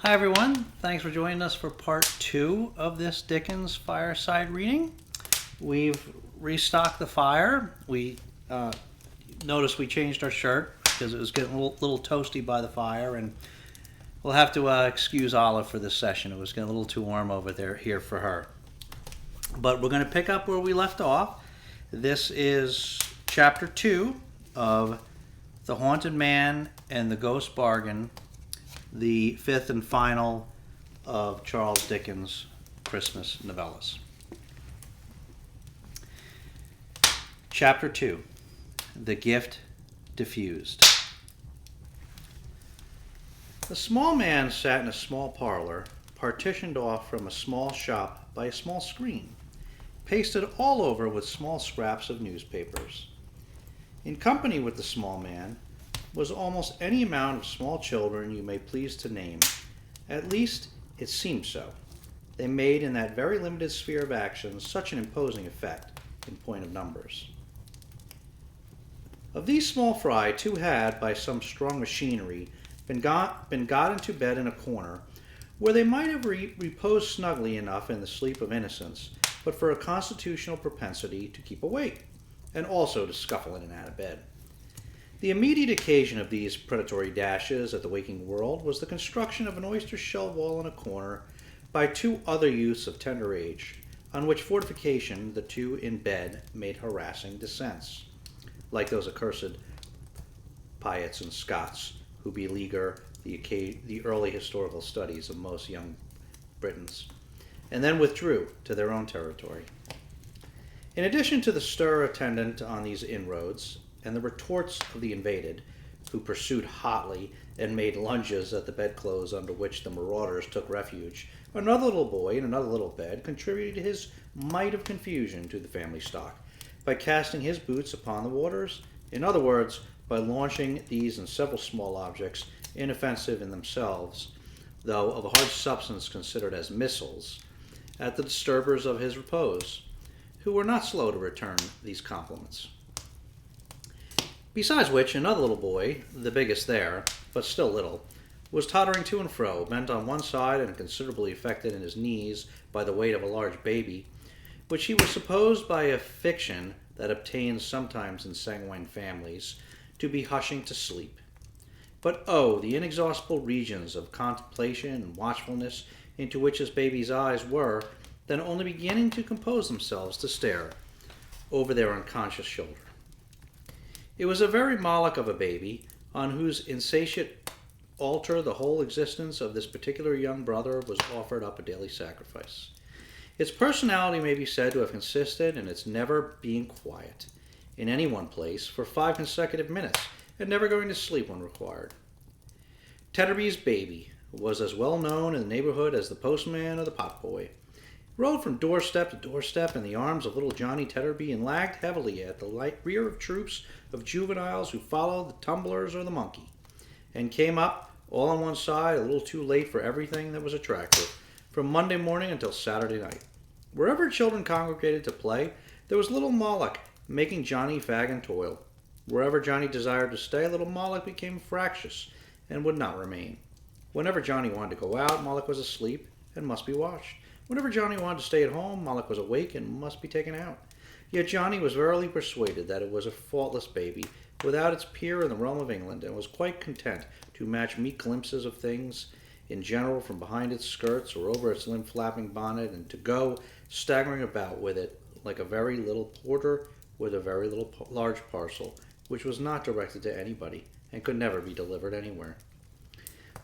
Hi everyone, thanks for joining us for part 2 of this Dickens Fireside reading. We've restocked the fire. We noticed we changed our shirt because it was getting a little toasty by the fire, and we'll have to excuse Olive for this session. It was getting a little too warm over there here for her. But we're going to pick up where we left off. This is chapter 2 of The Haunted Man and the Ghost Bargain, the fifth and final of Charles Dickens' Christmas novellas. Chapter 2, The Gift Diffused. The small man sat in a small parlor, partitioned off from a small shop by a small screen, pasted all over with small scraps of newspapers. In company with the small man was almost any amount of small children you may please to name. At least, it seemed so. They made in that very limited sphere of action such an imposing effect in point of numbers. Of these small fry, 2 had, by some strong machinery, been got into bed in a corner, where they might have reposed snugly enough in the sleep of innocence, but for a constitutional propensity to keep awake, and also to scuffle in and out of bed. The immediate occasion of these predatory dashes at the waking world was the construction of an oyster shell wall in a corner by 2 other youths of tender age, on which fortification the 2 in bed made harassing descents, like those accursed Piats and Scots who beleaguer the early historical studies of most young Britons, and then withdrew to their own territory. In addition to the stir attendant on these inroads, and the retorts of the invaded, who pursued hotly and made lunges at the bedclothes under which the marauders took refuge, another little boy in another little bed contributed his mite of confusion to the family stock by casting his boots upon the waters, in other words, by launching these and several small objects, inoffensive in themselves, though of a hard substance considered as missiles, at the disturbers of his repose, who were not slow to return these compliments. Besides which, another little boy, the biggest there, but still little, was tottering to and fro, bent on one side and considerably affected in his knees by the weight of a large baby, which he was supposed by a fiction that obtains sometimes in sanguine families to be hushing to sleep. But oh, the inexhaustible regions of contemplation and watchfulness into which his baby's eyes were then only beginning to compose themselves to stare over their unconscious shoulder. It was a very Moloch of a baby, on whose insatiate altar the whole existence of this particular young brother was offered up a daily sacrifice. Its personality may be said to have consisted in its never being quiet in any one place for 5 consecutive minutes, and never going to sleep when required. Tetterby's baby was as well known in the neighborhood as the postman or the potboy. Rode from doorstep to doorstep in the arms of little Johnny Tetterby, and lagged heavily at the rear of troops of juveniles who followed the tumblers or the monkey, and came up, all on one side, a little too late for everything that was attractive, from Monday morning until Saturday night. Wherever children congregated to play, there was little Moloch making Johnny fag and toil. Wherever Johnny desired to stay, little Moloch became fractious and would not remain. Whenever Johnny wanted to go out, Moloch was asleep and must be watched. Whenever Johnny wanted to stay at home, Moloch was awake and must be taken out. Yet Johnny was verily persuaded that it was a faultless baby, without its peer in the realm of England, and was quite content to match meek glimpses of things in general from behind its skirts or over its limp-flapping bonnet, and to go staggering about with it like a very little porter with a very large parcel, which was not directed to anybody and could never be delivered anywhere.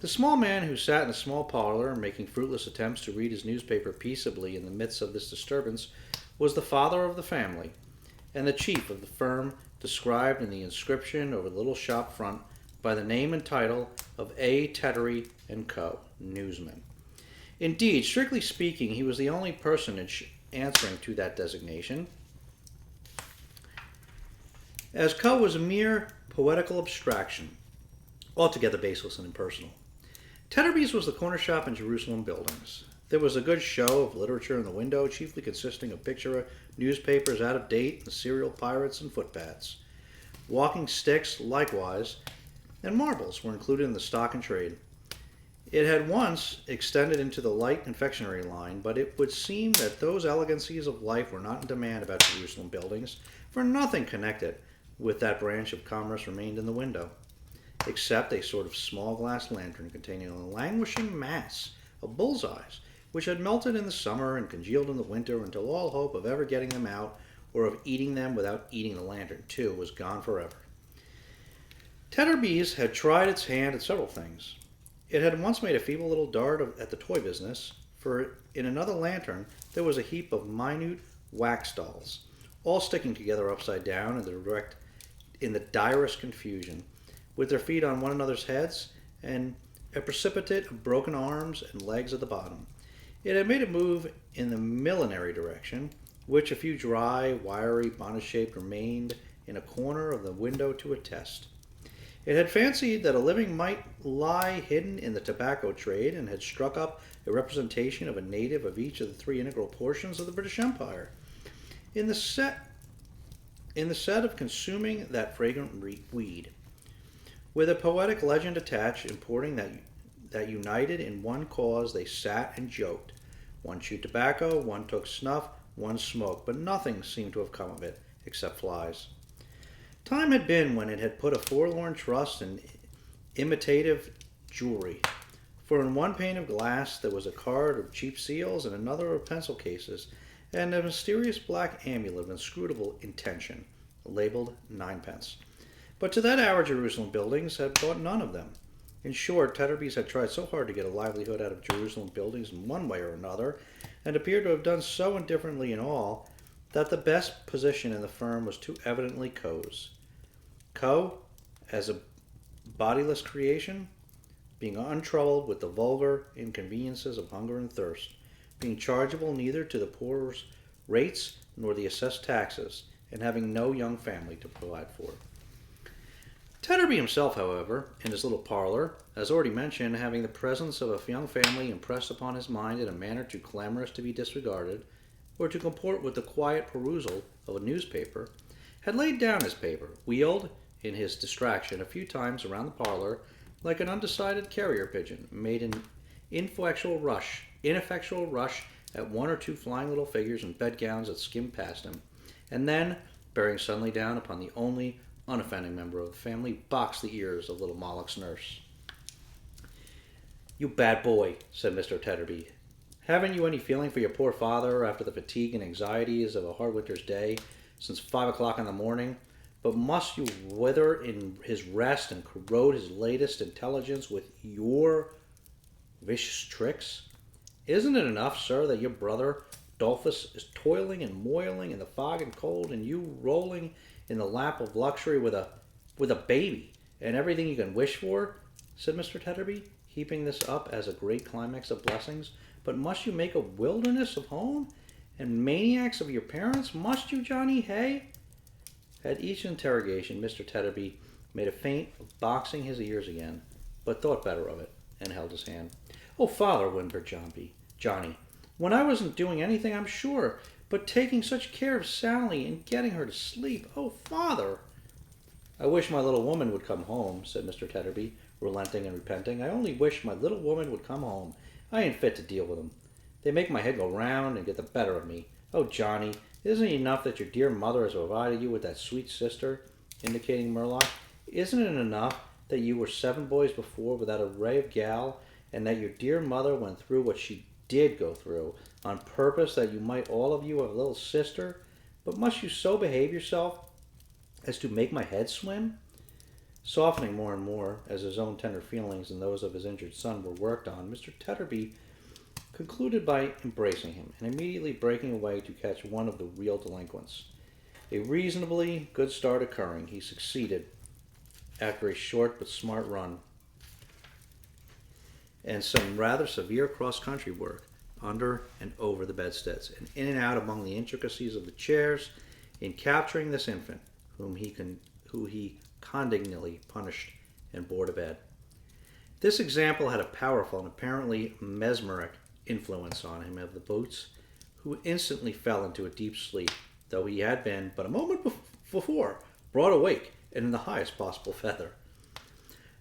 The small man who sat in a small parlor, making fruitless attempts to read his newspaper peaceably in the midst of this disturbance, was the father of the family, and the chief of the firm described in the inscription over the little shop front by the name and title of A. Tettery & Co., newsman. Indeed, strictly speaking, he was the only personage answering to that designation, as Co. was a mere poetical abstraction, altogether baseless and impersonal. Tetterby's was the corner shop in Jerusalem buildings. There was a good show of literature in the window, chiefly consisting of picture newspapers out of date, and serial pirates and footpads. Walking sticks, likewise, and marbles were included in the stock and trade. It had once extended into the light confectionery line, but it would seem that those elegancies of life were not in demand about Jerusalem buildings, for nothing connected with that branch of commerce remained in the window, except a sort of small glass lantern containing a languishing mass of bull's-eyes, which had melted in the summer and congealed in the winter until all hope of ever getting them out, or of eating them without eating the lantern too, was gone forever. Tetterby's had tried its hand at several things. It had once made a feeble little dart at the toy business, for in another lantern there was a heap of minute wax dolls, all sticking together upside down in the direst confusion, with their feet on one another's heads, and a precipitate of broken arms and legs at the bottom. It had made a move in the millinery direction, which a few dry, wiry, bonnet-shaped remained in a corner of the window to attest. It had fancied that a living might lie hidden in the tobacco trade, and had struck up a representation of a native of each of the three integral portions of the British Empire, in the set of consuming that fragrant weed, with a poetic legend attached, importing that united in one cause they sat and joked. One chewed tobacco, one took snuff, one smoked, but nothing seemed to have come of it, except flies. Time had been when it had put a forlorn trust in imitative jewelry, for in one pane of glass there was a card of cheap seals, and another of pencil cases, and a mysterious black amulet of inscrutable intention, labeled ninepence. But to that hour Jerusalem buildings had bought none of them. In short, Tetterby's had tried so hard to get a livelihood out of Jerusalem buildings in one way or another, and appeared to have done so indifferently in all, that the best position in the firm was too evidently Coe's. Coe, as a bodiless creation, being untroubled with the vulgar inconveniences of hunger and thirst, being chargeable neither to the poor's rates nor the assessed taxes, and having no young family to provide for. Tetterby himself, however, in his little parlor, as already mentioned, having the presence of a young family impressed upon his mind in a manner too clamorous to be disregarded, or to comport with the quiet perusal of a newspaper, had laid down his paper, wheeled, in his distraction, a few times around the parlor, like an undecided carrier pigeon, made an ineffectual rush at one or two flying little figures in bedgowns that skimmed past him, and then, bearing suddenly down upon the only unoffending member of the family, boxed the ears of little Moloch's nurse. "You bad boy," said Mr. Tetterby. "Haven't you any feeling for your poor father after the fatigue and anxieties of a hard winter's day, since 5 o'clock in the morning? But must you wither in his rest and corrode his latest intelligence with your vicious tricks? Isn't it enough, sir, that your brother Dolphus is toiling and moiling in the fog and cold, and you rolling in the lap of luxury with a baby and everything you can wish for?" said Mr. Tetterby, heaping this up as a great climax of blessings. "But must you make a wilderness of home and maniacs of your parents? Must you, Johnny Hay?" At each interrogation, Mr. Tetterby made a feint of boxing his ears again, but thought better of it, and held his hand. "Oh, father," whimpered Johnny, "when I wasn't doing anything, I'm sure, but taking such care of Sally and getting her to sleep. Oh, father!" "I wish my little woman would come home," said Mr. Tetterby, relenting and repenting. "I only wish my little woman would come home. I ain't fit to deal with them. They make my head go round and get the better of me. Oh, Johnny, isn't it enough that your dear mother has provided you with that sweet sister," indicating Murlock? "Isn't it enough that you were 7 boys before without a ray of gal, and that your dear mother went through what she did go through, on purpose that you might all of you have a little sister? But must you so behave yourself as to make my head swim?" Softening more and more, as his own tender feelings and those of his injured son were worked on, Mr. Tetterby concluded by embracing him, and immediately breaking away to catch one of the real delinquents. A reasonably good start occurring, he succeeded, after a short but smart run, and some rather severe cross-country work, under and over the bedsteads, and in and out among the intricacies of the chairs, in capturing this infant, who he condignly punished and bore to bed. This example had a powerful and apparently mesmeric influence on him of the boots, who instantly fell into a deep sleep, though he had been but a moment before brought awake and in the highest possible feather.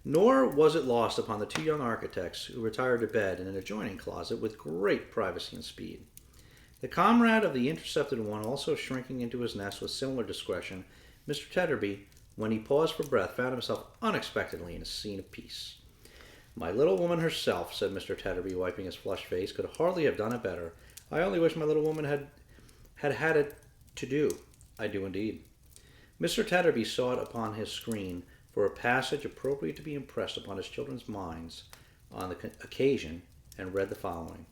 Nor was it lost upon the two young architects who retired to bed in an adjoining closet with great privacy and speed. The comrade of the intercepted one also shrinking into his nest with similar discretion, Mr. Tetterby, when he paused for breath, found himself unexpectedly in a scene of peace. My little woman herself, said Mr. Tetterby, wiping his flushed face, could hardly have done it better. I only wish my little woman had it to do. I do indeed. Mr. Tetterby sought upon his screen for a passage appropriate to be impressed upon his children's minds on the occasion, and read the following.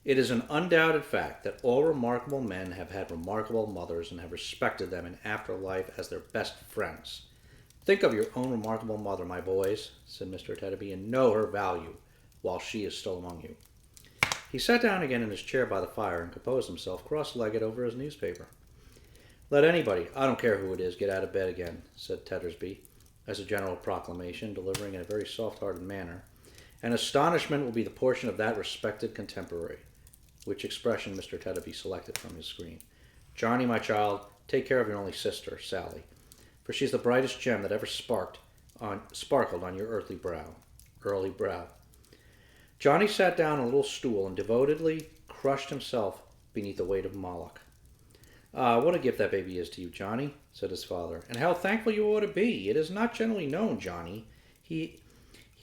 It is an undoubted fact that all remarkable men have had remarkable mothers and have respected them in after life as their best friends. Think of your own remarkable mother, my boys, said Mr. Tetterby, and know her value while she is still among you. He sat down again in his chair by the fire and composed himself cross-legged over his newspaper. Let anybody, I don't care who it is, get out of bed again, said Tettersby, as a general proclamation, delivering in a very soft-hearted manner, and astonishment will be the portion of that respected contemporary, which expression Mr. Tetterby selected from his screen. Johnny, my child, take care of your only sister, Sally, for she's the brightest gem that ever sparkled on your early brow. Johnny sat down on a little stool and devotedly crushed himself beneath the weight of Moloch. What a gift that baby is to you, Johnny, said his father, and how thankful you ought to be. It is not generally known, Johnny, he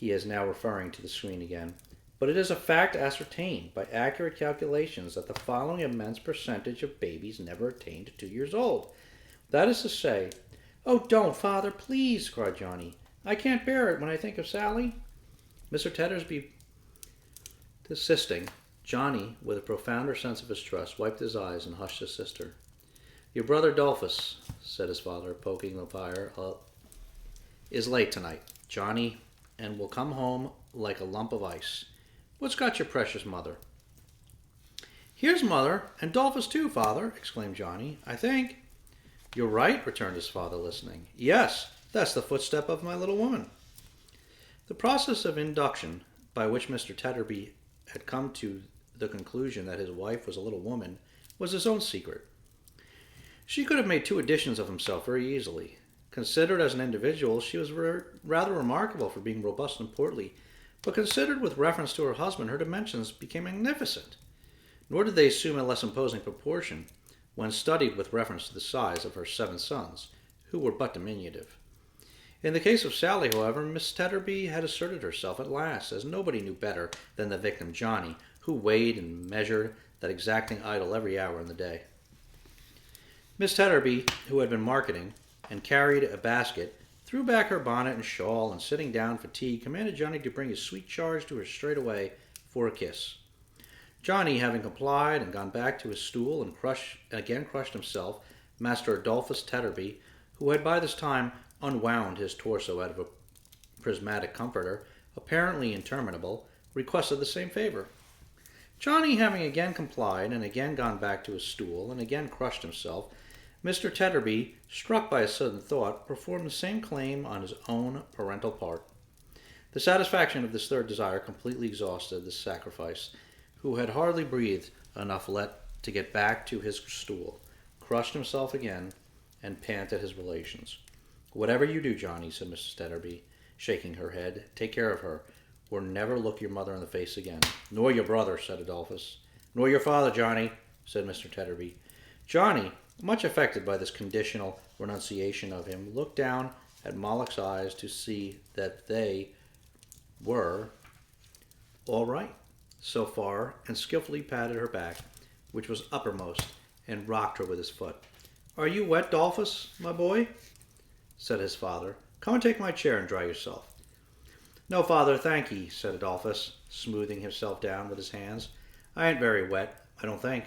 is now referring to the screen again, but it is a fact ascertained by accurate calculations that the following immense percentage of babies never attain to 2 years old. That is to say, oh, don't, father, please, cried Johnny. I can't bear it when I think of Sally. Mr. Tettersby desisting, Johnny, with a profounder sense of his trust, wiped his eyes and hushed his sister. Your brother Dolphus, said his father, poking the fire, is late tonight, Johnny, and will come home like a lump of ice. What's got your precious mother? Here's mother, and Dolphus too, father, exclaimed Johnny, I think. You're right, returned his father, listening. Yes, that's the footstep of my little woman. The process of induction, by which Mr. Tetterby had come to the conclusion that his wife was a little woman, was his own secret. She could have made two editions of himself very easily. Considered as an individual, she was rather remarkable for being robust and portly, but considered with reference to her husband, her dimensions became magnificent. Nor did they assume a less imposing proportion when studied with reference to the size of her 7 sons, who were but diminutive. In the case of Sally, however, Miss Tetterby had asserted herself at last, as nobody knew better than the victim Johnny, who weighed and measured that exacting idol every hour in the day. Miss Tetterby, who had been marketing and carried a basket, threw back her bonnet and shawl, and sitting down for tea, commanded Johnny to bring his sweet charge to her straightway for a kiss. Johnny, having complied and gone back to his stool and again crushed himself, Master Adolphus Tetterby, who had by this time unwound his torso out of a prismatic comforter, apparently interminable, requested the same favor. Johnny, having again complied and again gone back to his stool and again crushed himself, Mr. Tetterby, struck by a sudden thought, performed the same claim on his own parental part. The satisfaction of this third desire completely exhausted the sacrifice, who had hardly breathed enough to get back to his stool, crushed himself again, and panted his relations. Whatever you do, Johnny, said Mrs. Tetterby, shaking her head, take care of her, or never look your mother in the face again. Nor your brother, said Adolphus. Nor your father, Johnny, said Mr. Tetterby. Johnny, much affected by this conditional renunciation of him, looked down at Moloch's eyes to see that they were all right so far, and skillfully patted her back, which was uppermost, and rocked her with his foot. Are you wet, Dolphus, my boy? Said his father. Come and take my chair and dry yourself. No, father, thank ye, said Adolphus, smoothing himself down with his hands. I ain't very wet, I don't think.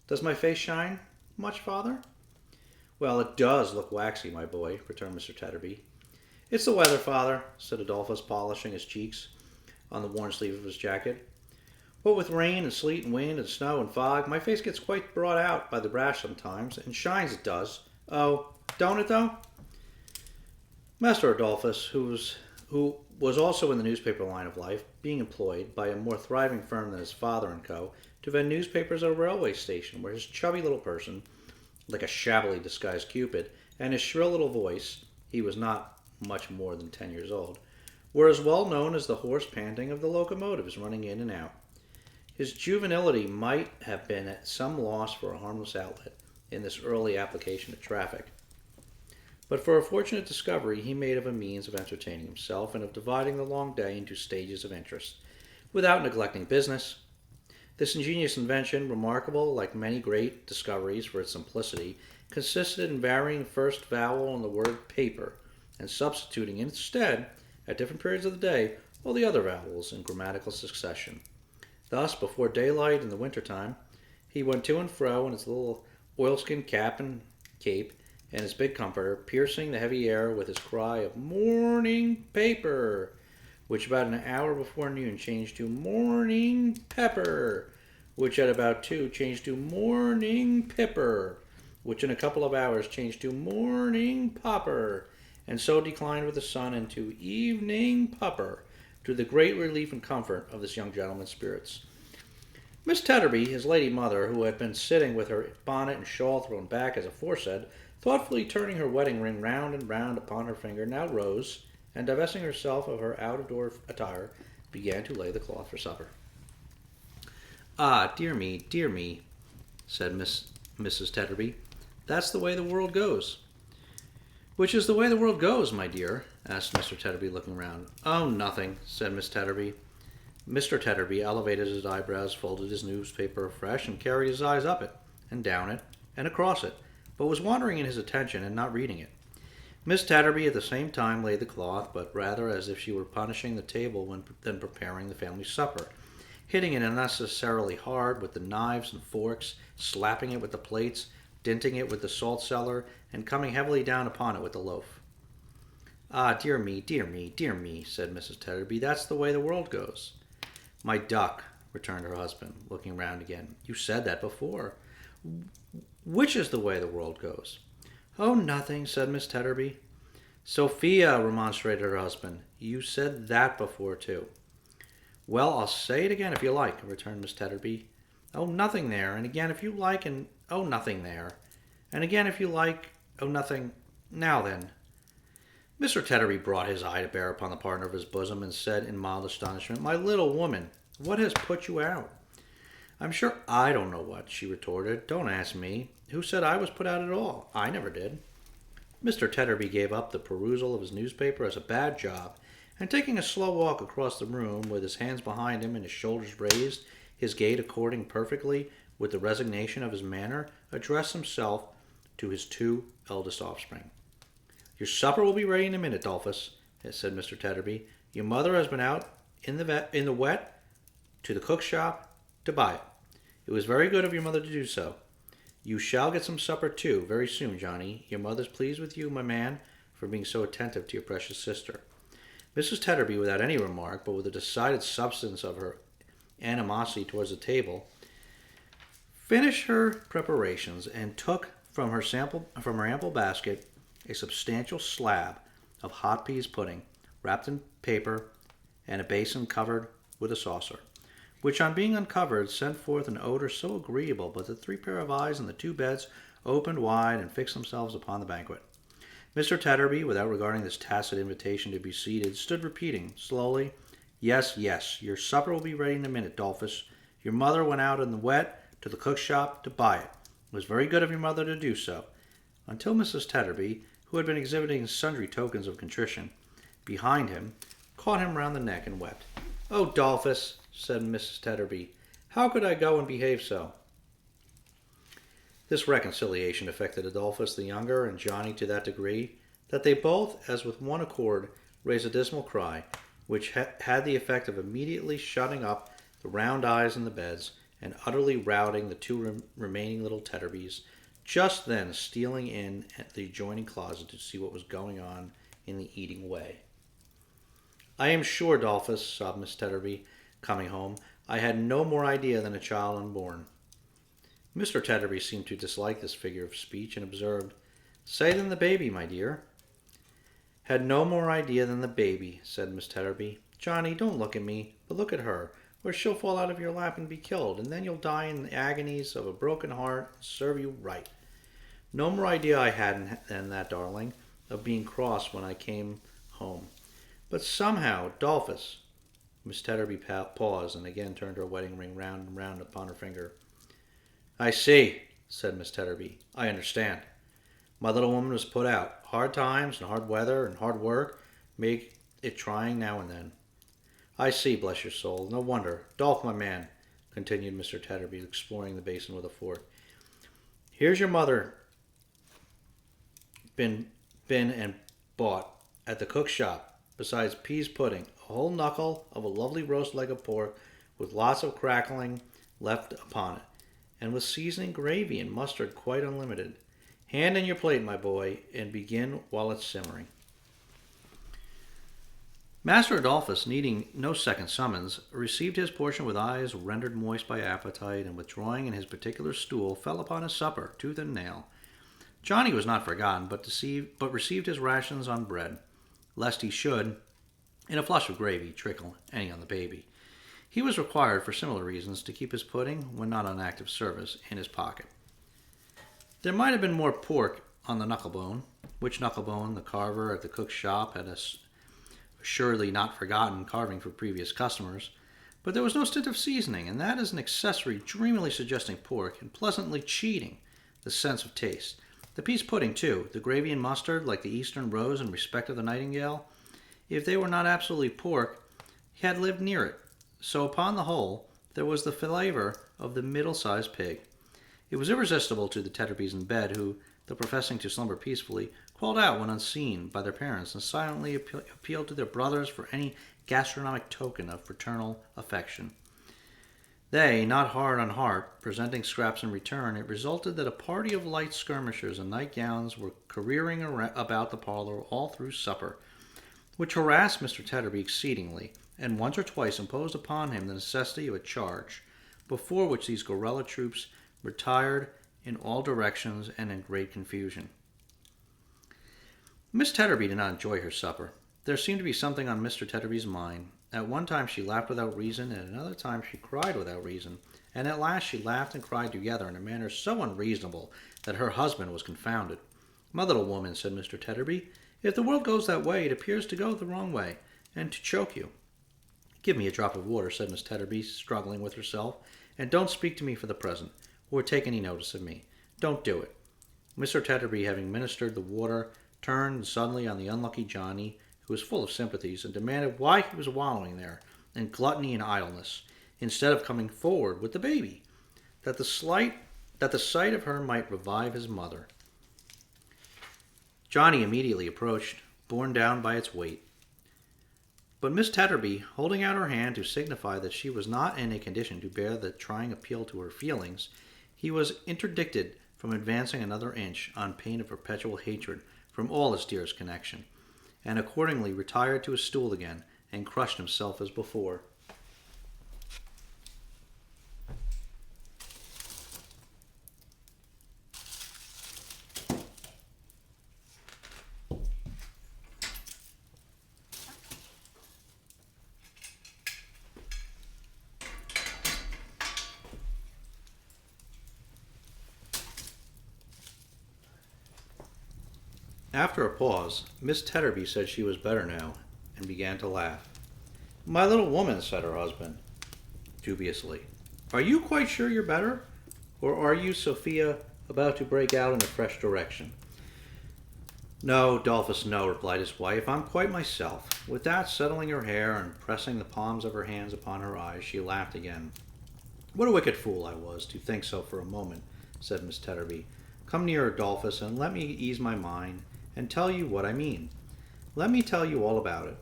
Does my face shine much, father? Well, it does look waxy, my boy, returned Mr. Tetterby. It's the weather, father, said Adolphus, polishing his cheeks on the worn sleeve of his jacket. What with rain and sleet and wind and snow and fog, my face gets quite brought out by the rash sometimes, and shines it does. Oh, don't it, though? Master Adolphus, who was also in the newspaper line of life, being employed by a more thriving firm than his father and co. to vend newspapers at a railway station, where his chubby little person, like a shabbily disguised Cupid, and his shrill little voice, he was not much more than 10 years old, were as well known as the hoarse panting of the locomotives running in and out. His juvenility might have been at some loss for a harmless outlet in this early application to traffic, but for a fortunate discovery he made of a means of entertaining himself and of dividing the long day into stages of interest, without neglecting business. This ingenious invention, remarkable like many great discoveries for its simplicity, consisted in varying the first vowel in the word paper and substituting instead, at different periods of the day, all the other vowels in grammatical succession. Thus, before daylight in the winter time, he went to and fro in his little oilskin cap and cape and his big comforter, piercing the heavy air with his cry of "Morning paper," which about an hour before noon changed to "Morning pepper," which at about 2 changed to "Morning pipper," which in a couple of hours changed to "Morning popper," and so declined with the sun into "Evening pupper," to the great relief and comfort of this young gentleman's spirits. Miss Tetterby, his lady mother, who had been sitting with her bonnet and shawl thrown back as aforesaid, thoughtfully turning her wedding ring round and round upon her finger, now rose, and divesting herself of her out-of-door attire, began to lay the cloth for supper. "Ah, dear me," said Mrs. Tetterby, "that's the way the world goes." "Which is the way the world goes, my dear?" asked Mr. Tetterby, looking round. "Oh, nothing," said Miss Tetterby. Mr. Tetterby elevated his eyebrows, folded his newspaper afresh, and carried his eyes up it, and down it, and across it, but was wandering in his attention and not reading it. Miss Tetterby at the same time laid the cloth, but rather as if she were punishing the table than preparing the family supper, hitting it unnecessarily hard with the knives and forks, slapping it with the plates, dinting it with the salt cellar, and coming heavily down upon it with the loaf. "Ah, dear me," said Mrs. Tetterby, "that's the way the world goes." "My duck," returned her husband, looking round again, "you said that before. Which is the way the world goes?" "Oh, nothing," said Miss Tetterby. "Sophia," remonstrated her husband, "you said that before, too." "Well, I'll say it again if you like," returned Miss Tetterby. "Oh, nothing there, and again if you like, and oh, nothing there, and again if you like, oh, nothing. Now then." Mr. Tetterby brought his eye to bear upon the partner of his bosom, and said in mild astonishment, "My little woman, what has put you out?" "I'm sure I don't know what," she retorted. "Don't ask me. Who said I was put out at all? I never did." Mr. Tetterby gave up the perusal of his newspaper as a bad job, and taking a slow walk across the room, with his hands behind him and his shoulders raised, his gait according perfectly with the resignation of his manner, addressed himself to his 2 eldest offspring. "Your supper will be ready in a minute, Dolphus," said Mr. Tetterby. "Your mother has been out in the wet to the cook shop to buy it. It was very good of your mother to do so. You shall get some supper, too, very soon, Johnny. Your mother's pleased with you, my man, for being so attentive to your precious sister." Mrs. Tetterby, without any remark, but with a decided substance of her animosity towards the table, finished her preparations, and took from her ample basket a substantial slab of hot peas pudding, wrapped in paper, and a basin covered with a saucer, which on being uncovered sent forth an odor so agreeable that the 3 pair of eyes in the 2 beds opened wide and fixed themselves upon the banquet. Mr. Tetterby, without regarding this tacit invitation to be seated, stood repeating, slowly, "Yes, your supper will be ready in a minute, Dolphus. Your mother went out in the wet to the cook shop to buy it. It was very good of your mother to do so," until Mrs. Tetterby, who had been exhibiting sundry tokens of contrition behind him, caught him round the neck and wept. "Oh, Dolphus," said Mrs. Tetterby, "how could I go and behave so?" This reconciliation affected Adolphus the younger and Johnny to that degree that they both, as with one accord, raised a dismal cry, which had the effect of immediately shutting up the round eyes in the beds and utterly routing the 2 remaining little Tetterbys, just then stealing in at the adjoining closet to see what was going on in the eating way. "I am sure, Dolphus," sobbed Miss Tetterby, coming home, "I had no more idea than a child unborn." Mr. Tetterby seemed to dislike this figure of speech, and observed, "Say than the baby, my dear." "Had no more idea than the baby," said Miss Tetterby. "Johnny, don't look at me, but look at her, or she'll fall out of your lap and be killed, and then you'll die in the agonies of a broken heart, and serve you right. No more idea I hadn't than that, darling, of being cross when I came home. But somehow, Dolphus. Miss Tetterby paused and again turned her wedding ring round and round upon her finger. I see, said Miss Tetterby. I understand. My little woman was put out. Hard times and hard weather and hard work make it trying now and then. I see, bless your soul. No wonder. Dolph, my man, continued Mr. Tetterby, exploring the basin with a fork. Here's your mother been and bought at the cook's shop, besides peas pudding, a whole knuckle of a lovely roast leg of pork with lots of crackling left upon it, and with seasoning gravy and mustard quite unlimited. Hand in your plate, my boy, and begin while it's simmering. Master Adolphus, needing no second summons, received his portion with eyes rendered moist by appetite, and withdrawing in his particular stool, fell upon his supper, tooth and nail. Johnny was not forgotten, but received his rations on bread, lest he should, in a flush of gravy, trickle any on the baby. He was required, for similar reasons, to keep his pudding, when not on active service, in his pocket. There might have been more pork on the knucklebone, which knucklebone the carver at the cook's shop had assuredly not forgotten carving for previous customers, but there was no stint of seasoning, and that is an accessory dreamily suggesting pork and pleasantly cheating the sense of taste. The peas pudding, too, the gravy and mustard, like the Eastern rose in respect of the nightingale, if they were not absolutely pork, had lived near it. So upon the whole, there was the flavor of the middle-sized pig. It was irresistible to the Tetterbys in bed, who, though professing to slumber peacefully, crawled out when unseen by their parents and silently appealed to their brothers for any gastronomic token of fraternal affection. They, not hard on heart, presenting scraps in return, it resulted that a party of light skirmishers in nightgowns were careering about the parlor all through supper, which harassed Mr. Tetterby exceedingly, and once or twice imposed upon him the necessity of a charge, before which these guerrilla troops retired in all directions and in great confusion. Miss Tetterby did not enjoy her supper. There seemed to be something on Mr. Tetterby's mind. At one time she laughed without reason, and at another time she cried without reason, and at last she laughed and cried together in a manner so unreasonable that her husband was confounded. My little woman, said Mr. Tetterby, if the world goes that way, it appears to go the wrong way, and to choke you. Give me a drop of water, said Miss Tetterby, struggling with herself, and don't speak to me for the present, or take any notice of me. Don't do it. Mr. Tetterby, having ministered the water, turned suddenly on the unlucky Johnny, who was full of sympathies, and demanded why he was wallowing there in gluttony and idleness, instead of coming forward with the baby, that the sight of her might revive his mother. Johnny immediately approached, borne down by its weight. But Miss Tetterby, holding out her hand to signify that she was not in a condition to bear the trying appeal to her feelings, he was interdicted from advancing another inch on pain of perpetual hatred from all his dearest connection, and accordingly retired to his stool again and crushed himself as before. After a pause, Miss Tetterby said she was better now, and began to laugh. My little woman, said her husband, dubiously, are you quite sure you're better? Or are you, Sophia, about to break out in a fresh direction? No, Dolphus, no, replied his wife. I'm quite myself. With that, settling her hair and pressing the palms of her hands upon her eyes, she laughed again. What a wicked fool I was to think so for a moment, said Miss Tetterby. Come nearer, Dolphus, and let me ease my mind and tell you what I mean. Let me tell you all about it.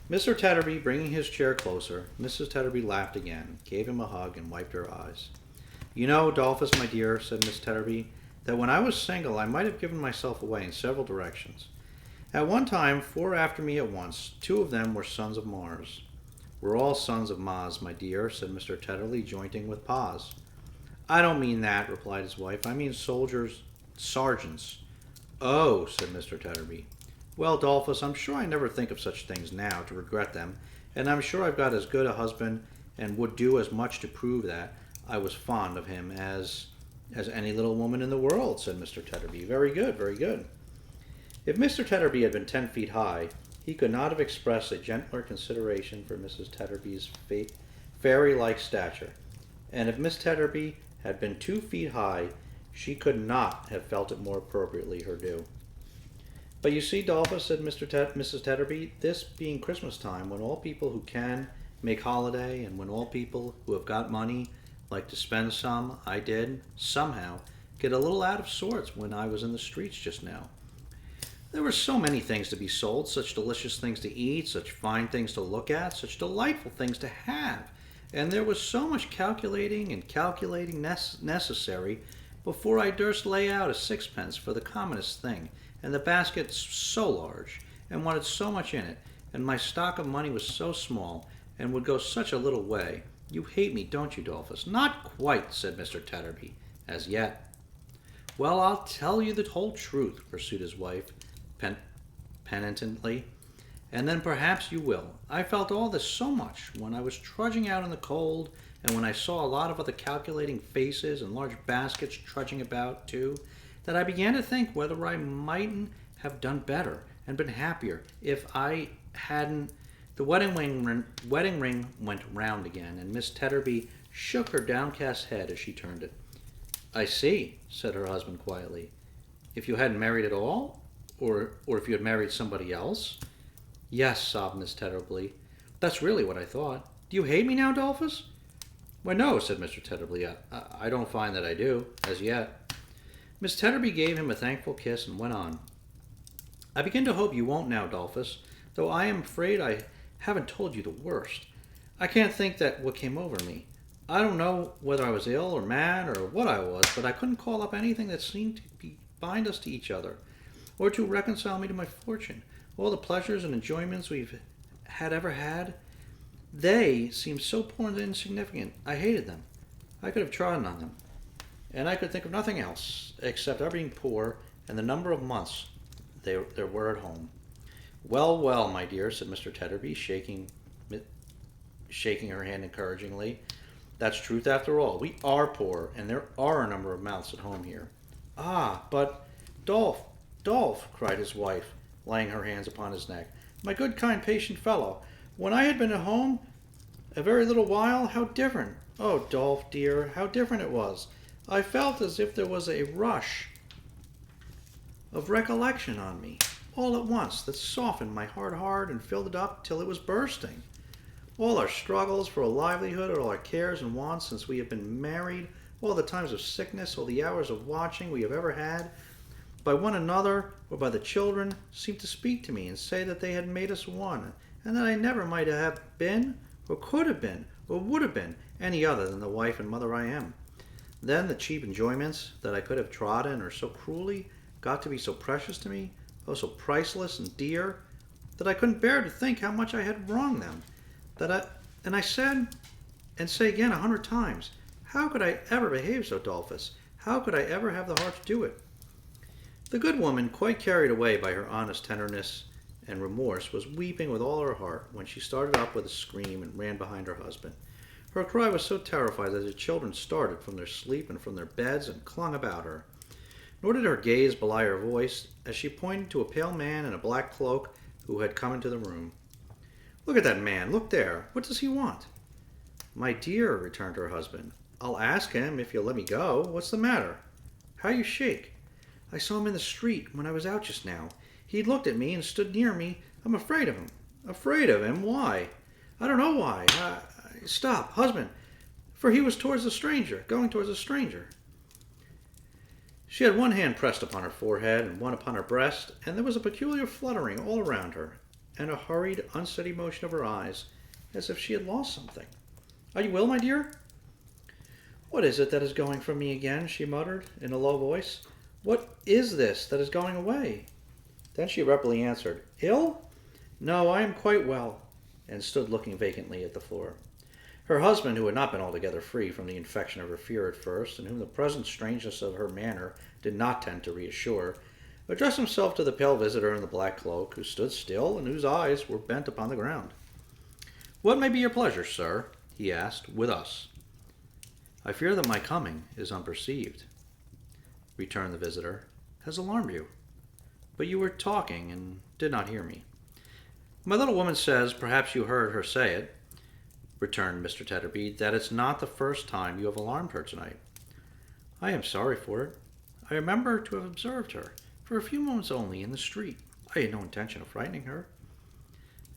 Mr. Tetterby, bringing his chair closer, Mrs. Tetterby laughed again, gave him a hug, and wiped her eyes. You know, Dolphus, my dear, said Miss Tetterby, that when I was single I might have given myself away in several directions. At one time, 4 after me at once, 2 of them were sons of Mars. We're all sons of Maz, my dear, said Mr. Tetterby, jointing with Paz. I don't mean that, replied his wife. I mean soldiers, sergeants. Oh, said Mr. Tetterby. Well, Dolphus, I'm sure I never think of such things now to regret them, and I'm sure I've got as good a husband and would do as much to prove that I was fond of him as any little woman in the world, said Mr. Tetterby. Very good, very good. If Mr. Tetterby had been 10 feet high, He could not have expressed a gentler consideration for Mrs. Tetterby's fairy-like stature, and if Miss Tetterby had been 2 feet high, she could not have felt it more appropriately her due. But you see, Dolphus, said Mrs. Tetterby, this being Christmas time, when all people who can make holiday, and when all people who have got money like to spend some, I did, somehow, get a little out of sorts when I was in the streets just now. There were so many things to be sold, such delicious things to eat, such fine things to look at, such delightful things to have, and there was so much calculating necessary before I durst lay out a sixpence for the commonest thing, and the basket so large, and wanted so much in it, and my stock of money was so small, and would go such a little way. You hate me, don't you, Dolphus? Not quite, said Mr. Tetterby, as yet. Well, I'll tell you the whole truth, pursued his wife, penitently, and then perhaps you will. I felt all this so much when I was trudging out in the cold, and when I saw a lot of other calculating faces and large baskets trudging about, too, that I began to think whether I mightn't have done better and been happier if I hadn't. The wedding ring went round again, and Miss Tetterby shook her downcast head as she turned it. I see, said her husband quietly. If you hadn't married at all? Or if you had married somebody else? Yes, sobbed Miss Tetterby. That's really what I thought. Do you hate me now, Dolphus? Why, no, said Mr. Tetterby. I don't find that I do, as yet. Miss Tetterby gave him a thankful kiss and went on. I begin to hope you won't now, Dolphus, though I am afraid I haven't told you the worst. I can't think that what came over me. I don't know whether I was ill or mad or what I was, but I couldn't call up anything that seemed to bind us to each other, or to reconcile me to my fortune. All the pleasures and enjoyments we've ever had, they seemed so poor and insignificant. I hated them. I could have trodden on them. And I could think of nothing else, except our being poor and the number of months there were at home. Well, well, my dear, said Mr. Tetterby, shaking her hand encouragingly. That's truth after all. We are poor, and there are a number of mouths at home here. Ah, but Dolph, cried his wife, laying her hands upon his neck. My good, kind, patient fellow, when I had been at home a very little while, how different. Oh, Dolph, dear, how different it was. I felt as if there was a rush of recollection on me, all at once, that softened my heart and filled it up till it was bursting. All our struggles for a livelihood, all our cares and wants since we have been married, all the times of sickness, all the hours of watching we have ever had, by one another or by the children, seemed to speak to me and say that they had made us one, and that I never might have been, or could have been, or would have been any other than the wife and mother I am. Then the cheap enjoyments that I could have trodden or so cruelly got to be so precious to me, oh, so priceless and dear, that I couldn't bear to think how much I had wronged them. And I said, and say again 100 times, how could I ever behave so, Dolphus? How could I ever have the heart to do it? The good woman, quite carried away by her honest tenderness and remorse, was weeping with all her heart when she started up with a scream and ran behind her husband. Her cry was so terrified that the children started from their sleep and from their beds and clung about her. Nor did her gaze belie her voice as she pointed to a pale man in a black cloak who had come into the room. Look at that man, look there. What does he want? My dear, returned her husband, I'll ask him if you'll let me go. What's the matter? How you shake? I saw him in the street when I was out just now. He looked at me and stood near me. I'm afraid of him. Afraid of him? Why? I don't know why. Stop, husband, for he was towards the stranger, going towards the stranger. She had one hand pressed upon her forehead and one upon her breast, and there was a peculiar fluttering all around her, and a hurried, unsteady motion of her eyes, as if she had lost something. Are you ill, my dear? What is it that is going from me again? She muttered in a low voice. What is this that is going away? Then she abruptly answered, Ill? No, I am quite well, and stood looking vacantly at the floor. Her husband, who had not been altogether free from the infection of her fear at first, and whom the present strangeness of her manner did not tend to reassure, addressed himself to the pale visitor in the black cloak, who stood still and whose eyes were bent upon the ground. What may be your pleasure, sir? He asked, with us. I fear that my coming is unperceived, returned the visitor, has alarmed you. But you were talking and did not hear me. My little woman says, perhaps you heard her say it, returned Mr. Tetterby, that it's not the first time you have alarmed her tonight. I am sorry for it. I remember to have observed her, for a few moments only, in the street. I had no intention of frightening her.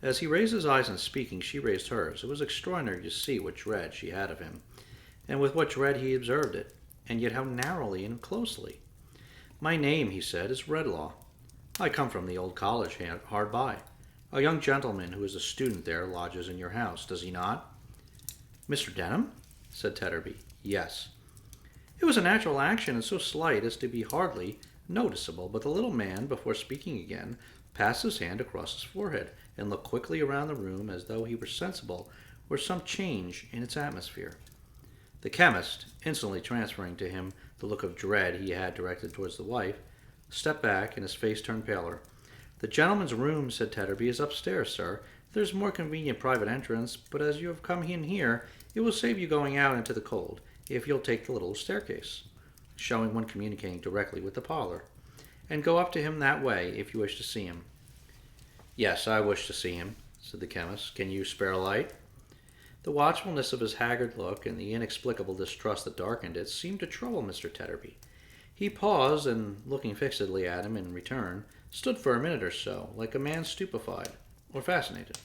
As he raised his eyes in speaking, she raised hers. It was extraordinary to see what dread she had of him, and with what dread he observed it, and yet how narrowly and closely. My name, he said, is Redlaw. I come from the old college hard by. A young gentleman who is a student there lodges in your house, does he not? Mr. Denham? Said Tetterby. Yes. It was a natural action, and so slight as to be hardly noticeable, but the little man, before speaking again, passed his hand across his forehead, and looked quickly around the room as though he were sensible were some change in its atmosphere. The chemist, instantly transferring to him the look of dread he had directed towards the wife, stepped back, and his face turned paler. The gentleman's room, said Tetterby, is upstairs, sir. There's more convenient private entrance, but as you have come in here, it will save you going out into the cold, if you'll take the little staircase, showing one communicating directly with the parlor, and go up to him that way, if you wish to see him. Yes, I wish to see him, said the chemist. Can you spare a light? The watchfulness of his haggard look and the inexplicable distrust that darkened it seemed to trouble Mr. Tetterby. He paused, and, looking fixedly at him in return, stood for a minute or so, like a man stupefied or fascinated.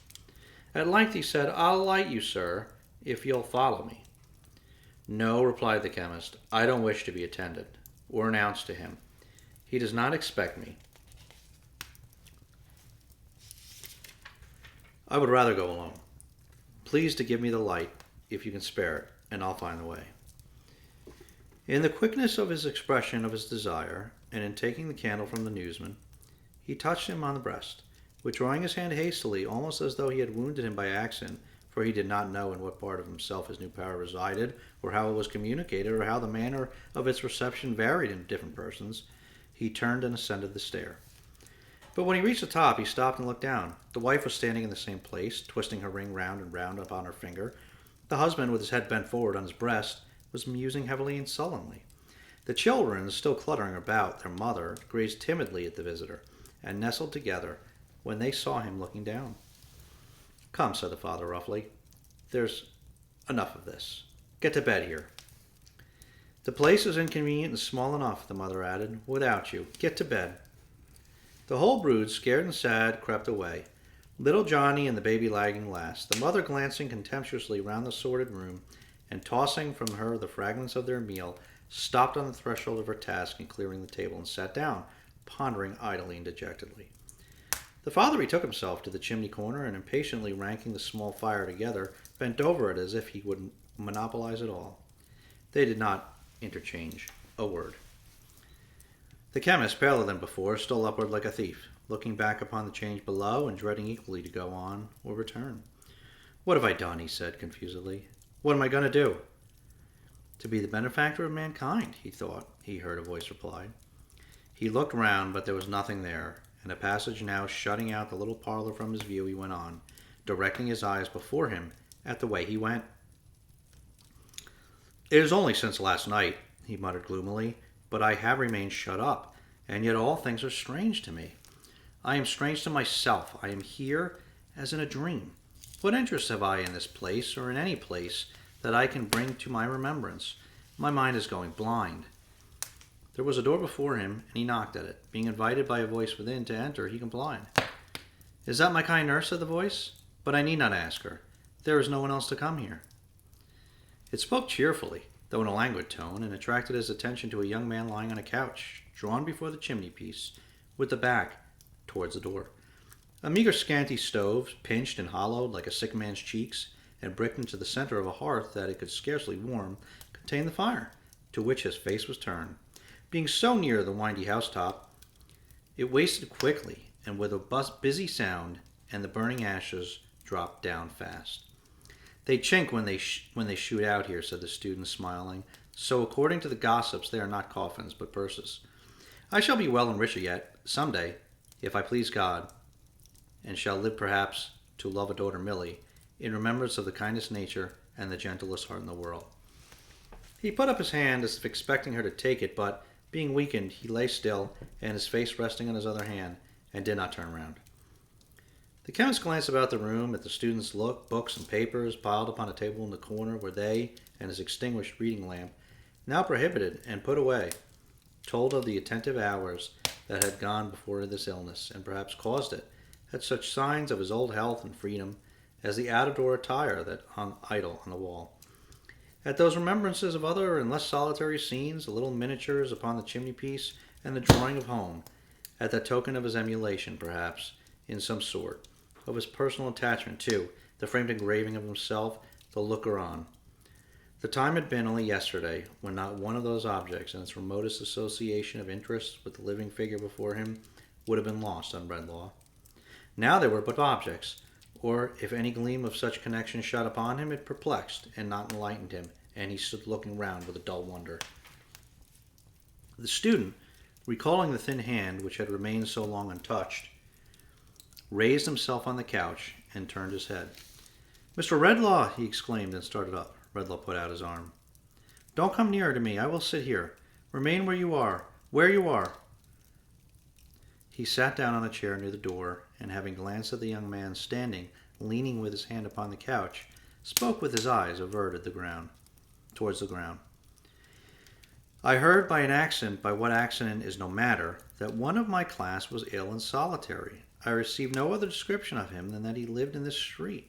At length he said, I'll light you, sir, if you'll follow me. No, replied the chemist, I don't wish to be attended, or announced to him. He does not expect me. I would rather go alone. Please to give me the light, if you can spare it, and I'll find the way. In the quickness of his expression of his desire, and in taking the candle from the newsman, he touched him on the breast, withdrawing his hand hastily, almost as though he had wounded him by accident, for he did not know in what part of himself his new power resided, or how it was communicated, or how the manner of its reception varied in different persons. He turned and ascended the stair. But when he reached the top, he stopped and looked down. The wife was standing in the same place, twisting her ring round and round upon her finger. The husband, with his head bent forward on his breast, was musing heavily and sullenly. The children, still cluttering about their mother, gazed timidly at the visitor, and nestled together when they saw him looking down. Come, said the father roughly. There's enough of this. Get to bed here. The place is inconvenient and small enough, the mother added, without you. Get to bed. The whole brood, scared and sad, crept away. Little Johnny and the baby lagging last, the mother glancing contemptuously round the sordid room, and tossing from her the fragments of their meal, stopped on the threshold of her task in clearing the table and sat down, pondering idly and dejectedly. The father betook himself to the chimney corner, and impatiently ranking the small fire together, bent over it as if he would monopolize it all. They did not interchange a word. The chemist, paler than before, stole upward like a thief, looking back upon the change below and dreading equally to go on or return. What have I done? He said confusedly. What am I going to do? To be the benefactor of mankind, he thought, he heard a voice reply. He looked round, but there was nothing there, and a passage now shutting out the little parlor from his view, he went on, directing his eyes before him at the way he went. It is only since last night, he muttered gloomily, but I have remained shut up, and yet all things are strange to me. I am strange to myself. I am here as in a dream. What interest have I in this place, or in any place, that I can bring to my remembrance? My mind is going blind. There was a door before him, and he knocked at it. Being invited by a voice within to enter, he complied. Is that my kind nurse? Said the voice. But I need not ask her. There is no one else to come here. It spoke cheerfully, though in a languid tone, and attracted his attention to a young man lying on a couch, drawn before the chimney-piece, with the back towards the door. A meager scanty stove, pinched and hollowed like a sick man's cheeks, and bricked into the center of a hearth that it could scarcely warm, contained the fire, to which his face was turned. Being so near the windy housetop, it wasted quickly, and with a busy sound, and the burning ashes dropped down fast. They chink when they shoot out here, said the student, smiling. So according to the gossips, they are not coffins, but purses. I shall be well and richer yet, some day, if I please God, and shall live perhaps to love a daughter Millie, in remembrance of the kindest nature and the gentlest heart in the world. He put up his hand as if expecting her to take it, but, being weakened, he lay still, and his face resting on his other hand, and did not turn round. The chemist glanced about the room at the students' books and papers piled upon a table in the corner where they and his extinguished reading lamp, now prohibited and put away, told of the attentive hours that had gone before this illness, and perhaps caused it, had such signs of his old health and freedom as the out-of-door attire that hung idle on the wall. At those remembrances of other and less solitary scenes, the little miniatures upon the chimney-piece, and the drawing of home, at that token of his emulation, perhaps, in some sort, of his personal attachment to the framed engraving of himself, the looker-on. The time had been only yesterday when not one of those objects and its remotest association of interest with the living figure before him would have been lost on Redlaw. Now they were but objects, or if any gleam of such connection shot upon him, it perplexed and not enlightened him, and he stood looking round with a dull wonder. The student, recalling the thin hand which had remained so long untouched, raised himself on the couch and turned his head. "Mr. Redlaw!" he exclaimed, and started up. Redlaw put out his arm. "Don't come nearer to me. I will sit here. Remain where you are. Where you are." He sat down on a chair near the door, and having glanced at the young man standing, leaning with his hand upon the couch, spoke with his eyes averted towards the ground. "I heard by what accident is no matter, that one of my class was ill and solitary. I received no other description of him than that he lived in this street.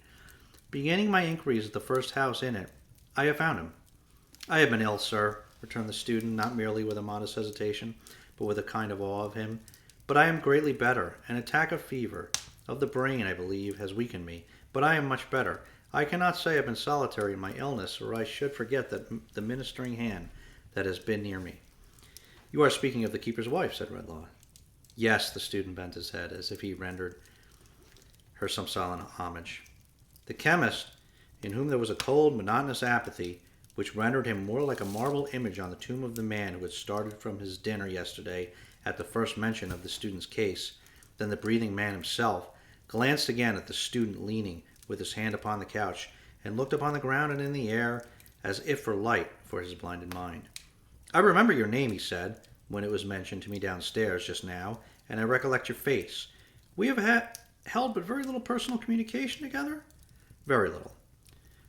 Beginning my inquiries at the first house in it, I have found him." "I have been ill, sir," returned the student, not merely with a modest hesitation, but with a kind of awe of him. "But I am greatly better. An attack of fever, of the brain, I believe, has weakened me, but I am much better. I cannot say I have been solitary in my illness, or I should forget that the ministering hand that has been near me." "You are speaking of the keeper's wife," said Redlaw. "Yes," the student bent his head, as if he rendered her some silent homage. The chemist, in whom there was a cold, monotonous apathy, which rendered him more like a marble image on the tomb of the man who had started from his dinner yesterday at the first mention of the student's case, than the breathing man himself, glanced again at the student leaning with his hand upon the couch, and looked upon the ground and in the air, as if for light for his blinded mind. "I remember your name," he said, "when it was mentioned to me downstairs just now, and I recollect your face. We have held but very little personal communication together?" "Very little."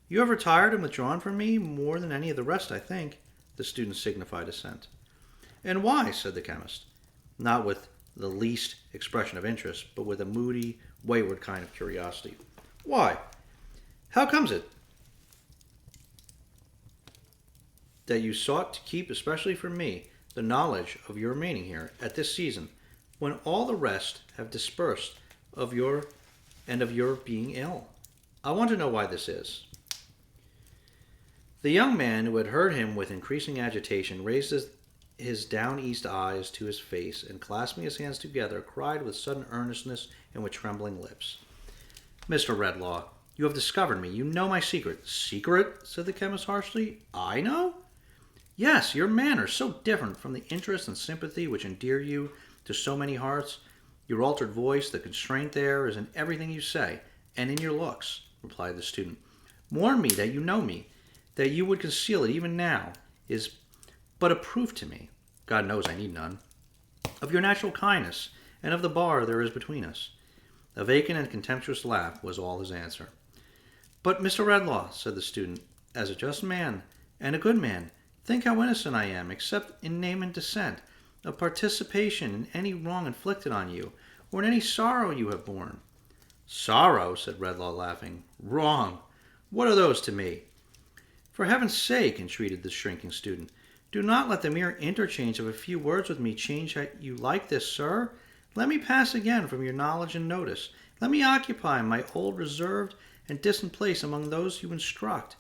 "You have retired and withdrawn from me more than any of the rest, I think." The student signified assent. "And why?" said the chemist, not with the least expression of interest, but with a moody, wayward kind of curiosity. "Why? How comes it that you sought to keep, especially from me, the knowledge of your remaining here at this season, when all the rest have dispersed of your being ill? I want to know why this is." The young man, who had heard him with increasing agitation, raised his down-east eyes to his face, and clasping his hands together, cried with sudden earnestness and with trembling lips, "Mr. Redlaw, you have discovered me. You know my secret." "Secret?" said the chemist harshly. "I know?" "Yes, your manner, so different from the interest and sympathy which endear you to so many hearts. Your altered voice, the constraint there is in everything you say, and in your looks," replied the student. "Warn me that you know me. That you would conceal it even now is but a proof to me, God knows I need none, of your natural kindness, and of the bar there is between us." A vacant and contemptuous laugh was all his answer. "But, Mr. Redlaw," said the student, "as a just man, and a good man, think how innocent I am, except in name and descent, of participation in any wrong inflicted on you, or in any sorrow you have borne." "Sorrow?" said Redlaw, laughing. "Wrong? What are those to me?" "For heaven's sake," entreated the shrinking student, "do not let the mere interchange of a few words with me change you like this, sir. Let me pass again from your knowledge and notice. Let me occupy my old reserved and distant place among those you instruct.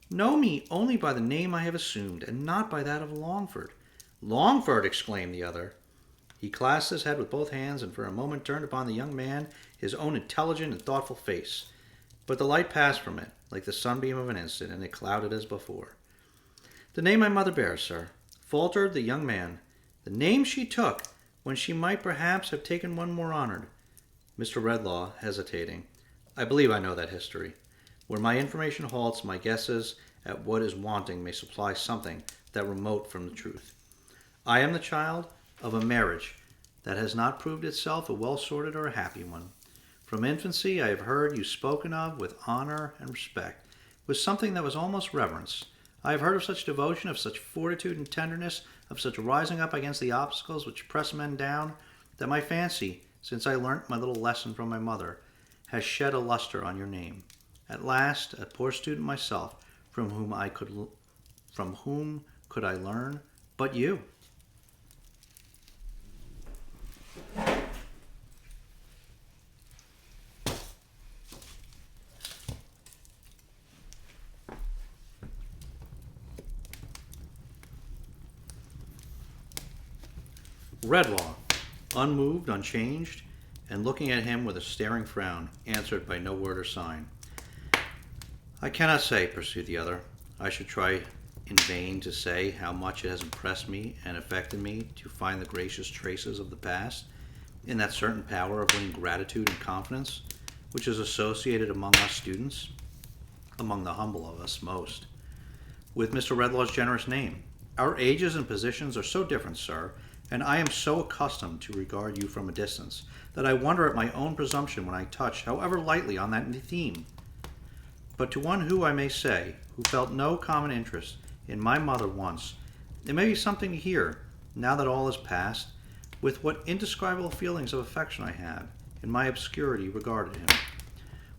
Know me only by the name I have assumed, and not by that of Longford." "Longford!" exclaimed the other. He clasped his head with both hands, and for a moment turned upon the young man his own intelligent and thoughtful face. But the light passed from it, like the sunbeam of an instant, and it clouded as before. "The name my mother bears, sir," faltered the young man. "The name she took, when she might perhaps have taken one more honored." Mr. Redlaw, hesitating. "I believe I know that history. Where my information halts, my guesses at what is wanting may supply something that remote from the truth. I am the child of a marriage that has not proved itself a well-sorted or a happy one. From infancy I have heard you spoken of with honor and respect, with something that was almost reverence. I have heard of such devotion, of such fortitude and tenderness, of such rising up against the obstacles which press men down, that my fancy, since I learnt my little lesson from my mother, has shed a luster on your name. At last, a poor student myself, from whom could I learn but you? Redlaw, unmoved, unchanged, and looking at him with a staring frown, answered by no word or sign. I cannot say, pursued the other. I should try in vain to say how much it has impressed me and affected me to find the gracious traces of the past in that certain power of winning gratitude and confidence which is associated among us students, among the humble of us most, with Mr. Redlaw's generous name. Our ages and positions are so different, sir, and I am so accustomed to regard you from a distance, that I wonder at my own presumption when I touch, however lightly, on that theme. But to one who, I may say, who felt no common interest in my mother once, it may be something to hear, now that all is past, with what indescribable feelings of affection I have, in my obscurity, regarded him,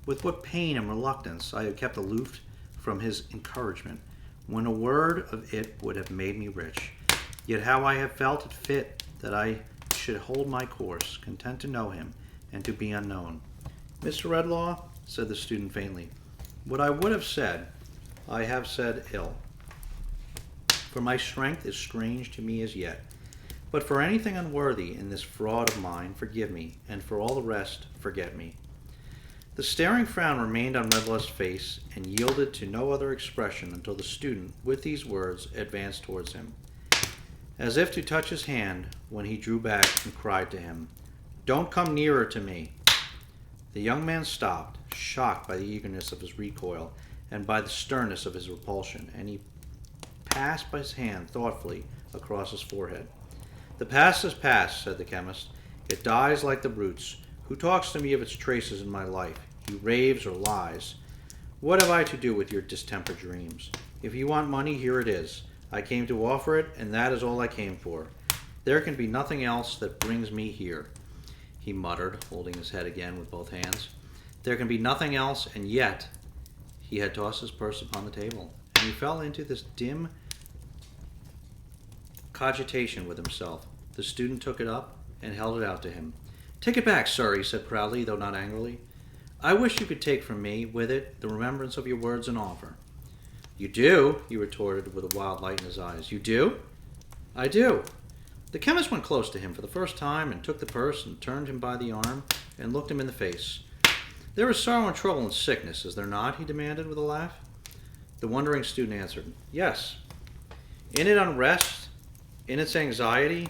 with what pain and reluctance I have kept aloof from his encouragement, when a word of it would have made me rich. Yet how I have felt it fit that I should hold my course, content to know him, and to be unknown. Mr. Redlaw, said the student faintly, what I would have said, I have said ill. For my strength is strange to me as yet. But for anything unworthy in this fraud of mine, forgive me, and for all the rest, forget me. The staring frown remained on Redlaw's face, and yielded to no other expression until the student, with these words, advanced towards him, as if to touch his hand, when he drew back and cried to him, Don't come nearer to me. The young man stopped, shocked by the eagerness of his recoil and by the sternness of his repulsion, and he passed his hand thoughtfully across his forehead. The past is past, said the chemist. It dies like the brutes. Who talks to me of its traces in my life? He raves or lies. What have I to do with your distempered dreams? If you want money, here it is. I came to offer it, and that is all I came for. There can be nothing else that brings me here, he muttered, holding his head again with both hands. There can be nothing else, and yet he had tossed his purse upon the table, and he fell into this dim cogitation with himself. The student took it up and held it out to him. Take it back, sir, he said proudly, though not angrily. I wish you could take from me, with it, the remembrance of your words and offer. You do? He retorted with a wild light in his eyes. You do? I do. The chemist went close to him for the first time and took the purse and turned him by the arm and looked him in the face. There is sorrow and trouble and sickness, is there not? He demanded with a laugh. The wondering student answered, Yes. In it unrest, in its anxiety,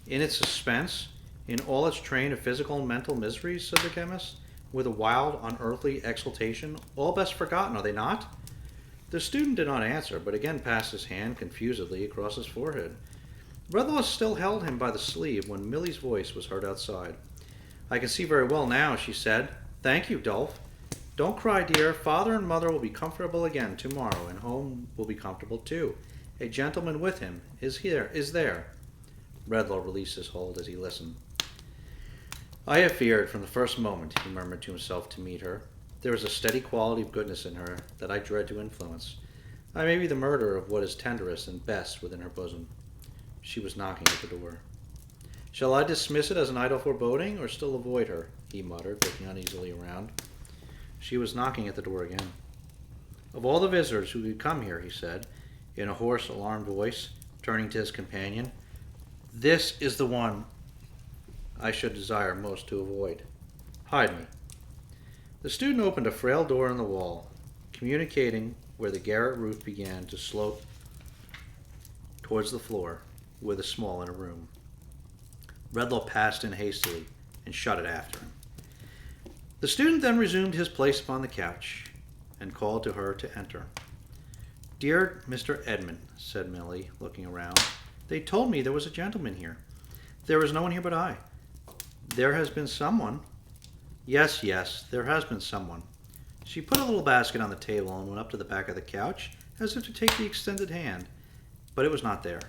in its suspense, in all its train of physical and mental miseries, said the chemist, with a wild, unearthly exultation, all best forgotten, are they not? The student did not answer, but again passed his hand confusedly across his forehead. Redlaw still held him by the sleeve when Millie's voice was heard outside. I can see very well now, she said. Thank you, Dolph. Don't cry, dear. Father and mother will be comfortable again tomorrow, and home will be comfortable too. A gentleman with him is there. Redlaw released his hold as he listened. I have feared from the first moment, he murmured to himself, to meet her. There is a steady quality of goodness in her that I dread to influence. I may be the murderer of what is tenderest and best within her bosom. She was knocking at the door. Shall I dismiss it as an idle foreboding, or still avoid her? He muttered, looking uneasily around. She was knocking at the door again. Of all the visitors who could come here, he said, in a hoarse, alarmed voice, turning to his companion, this is the one I should desire most to avoid. Hide me. The student opened a frail door in the wall, communicating where the garret roof began to slope towards the floor, with a small inner room. Redlaw passed in hastily and shut it after him. The student then resumed his place upon the couch and called to her to enter. Dear Mr. Edmund, said Millie, looking around, they told me there was a gentleman here. There is no one here but I. There has been someone. Yes, yes, there has been someone. She put a little basket on the table and went up to the back of the couch, as if to take the extended hand, but it was not there.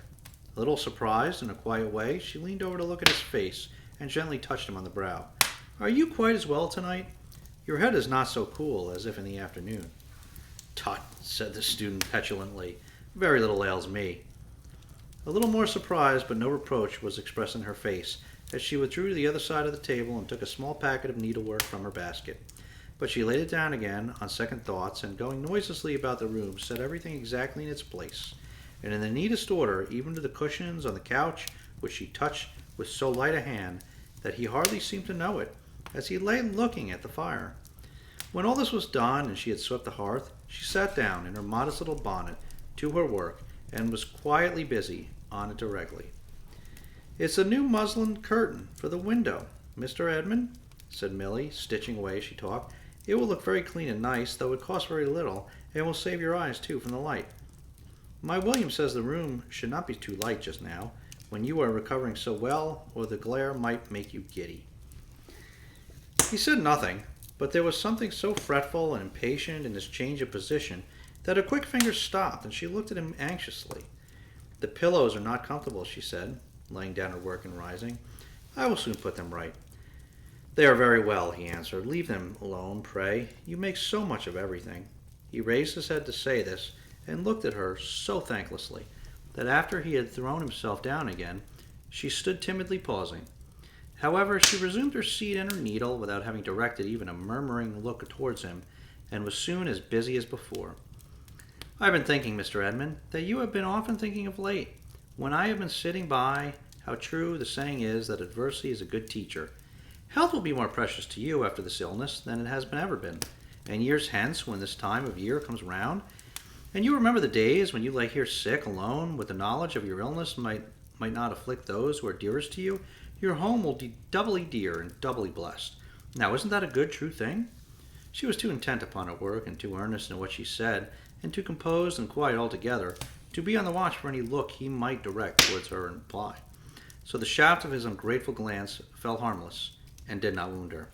A little surprised, in a quiet way, she leaned over to look at his face and gently touched him on the brow. Are you quite as well tonight? Your head is not so cool as if in the afternoon. Tut, said the student petulantly. Very little ails me. A little more surprise, but no reproach, was expressed in her face as she withdrew to the other side of the table and took a small packet of needlework from her basket. But she laid it down again on second thoughts, and going noiselessly about the room, set everything exactly in its place, and in the neatest order, even to the cushions on the couch, which she touched with so light a hand that he hardly seemed to know it, as he lay looking at the fire. When all this was done and she had swept the hearth, she sat down in her modest little bonnet to her work, and was quietly busy on it directly. It's a new muslin curtain for the window, Mr. Edmund, said Milly, stitching away as she talked. It will look very clean and nice, though it costs very little, and will save your eyes, too, from the light. My William says the room should not be too light just now, when you are recovering so well, or the glare might make you giddy. He said nothing, but there was something so fretful and impatient in his change of position that her quick fingers stopped, and she looked at him anxiously. The pillows are not comfortable, she said, laying down her work and rising. I will soon put them right. They are very well, he answered. Leave them alone, pray. You make so much of everything. He raised his head to say this, and looked at her so thanklessly that after he had thrown himself down again, she stood timidly pausing. However, she resumed her seat and her needle without having directed even a murmuring look towards him, and was soon as busy as before. I have been thinking, Mr. Edmund, that you have been often thinking of late, when I have been sitting by, how true the saying is that adversity is a good teacher. Health will be more precious to you after this illness than it has ever been, and years hence, when this time of year comes round, and you remember the days when you lay here sick, alone, with the knowledge of your illness might not afflict those who are dearest to you, your home will be doubly dear and doubly blessed. Now, isn't that a good, true thing? She was too intent upon her work, and too earnest in what she said, and too composed and quiet altogether, to be on the watch for any look he might direct towards her in reply. So the shaft of his ungrateful glance fell harmless, and did not wound her.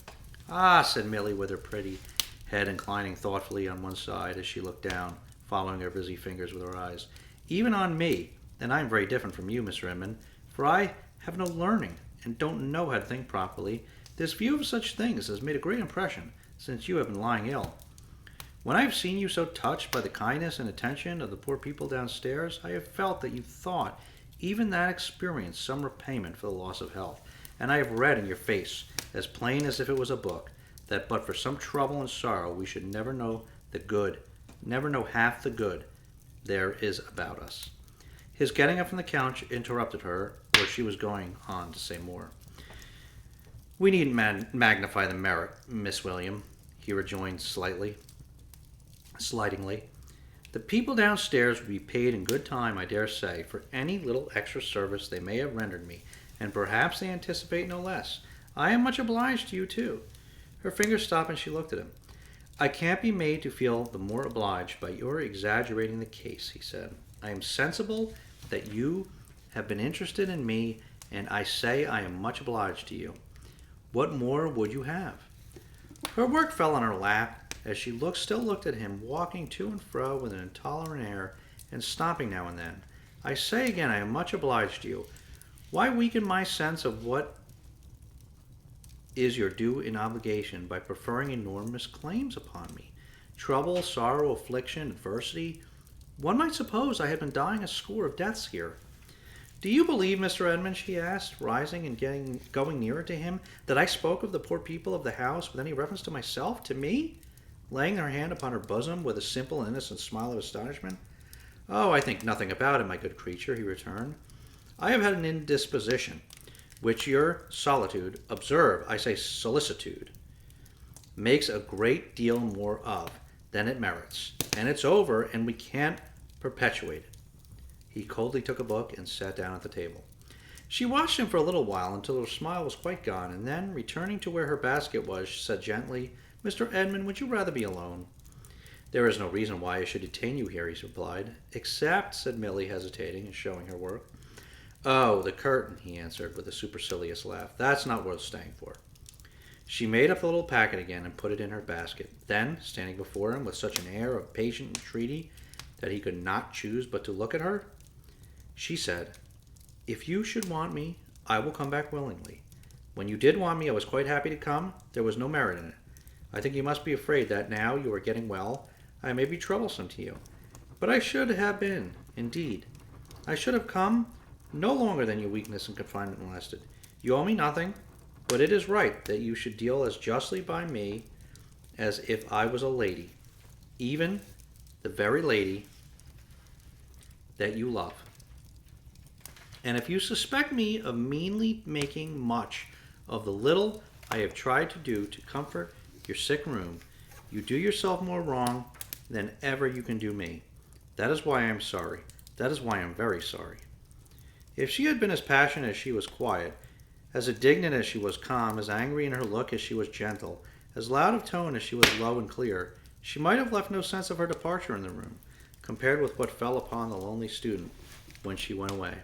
Ah, said Milly, with her pretty head inclining thoughtfully on one side as she looked down, following her busy fingers with her eyes. Even on me, and I am very different from you, Mr. Edmund, for I have no learning, and don't know how to think properly. This view of such things has made a great impression, since you have been lying ill. When I have seen you so touched by the kindness and attention of the poor people downstairs, I have felt that you thought even that experience some repayment for the loss of health, and I have read in your face, as plain as if it was a book, that but for some trouble and sorrow we should never know the good, never know half the good there is about us. His getting up from the couch interrupted her, or she was going on to say more. We needn't magnify the merit, Miss William, he rejoined slightingly. The people downstairs will be paid in good time, I dare say, for any little extra service they may have rendered me, and perhaps they anticipate no less. I am much obliged to you, too. Her fingers stopped and she looked at him. I can't be made to feel the more obliged by your exaggerating the case, he said. I am sensible that you have been interested in me, and I say I am much obliged to you. What more would you have? Her work fell on her lap as she still looked at him, walking to and fro with an intolerant air, and stopping now and then. I say again, I am much obliged to you. Why weaken my sense of what is your due in obligation by preferring enormous claims upon me? Trouble, sorrow, affliction, adversity. One might suppose I had been dying a score of deaths here. Do you believe, Mr. Edmund, she asked, rising and going nearer to him, that I spoke of the poor people of the house with any reference to myself, to me? Laying her hand upon her bosom with a simple and innocent smile of astonishment. Oh, I think nothing about it, my good creature, he returned. I have had an indisposition, which your solitude, observe, I say solicitude, makes a great deal more of than it merits, and it's over, and we can't perpetuate it. He coldly took a book and sat down at the table. She watched him for a little while until her smile was quite gone, and then, returning to where her basket was, she said gently, Mr. Edmund, would you rather be alone? There is no reason why I should detain you here, he replied. Except, said Milly, hesitating and showing her work. Oh, the curtain, he answered with a supercilious laugh. That's not worth staying for. She made up the little packet again and put it in her basket. Then, standing before him with such an air of patient entreaty that he could not choose but to look at her, she said, "If you should want me, I will come back willingly. When you did want me, I was quite happy to come. There was no merit in it. I think you must be afraid that now you are getting well, I may be troublesome to you. But I should have been, indeed. I should have come no longer than your weakness and confinement lasted. You owe me nothing, but it is right that you should deal as justly by me as if I was a lady, even the very lady that you love. And if you suspect me of meanly making much of the little I have tried to do to comfort your sick room, you do yourself more wrong than ever you can do me. That is why I am sorry. That is why I am very sorry." If she had been as passionate as she was quiet, as indignant as she was calm, as angry in her look as she was gentle, as loud of tone as she was low and clear, she might have left no sense of her departure in the room, compared with what fell upon the lonely student when she went away.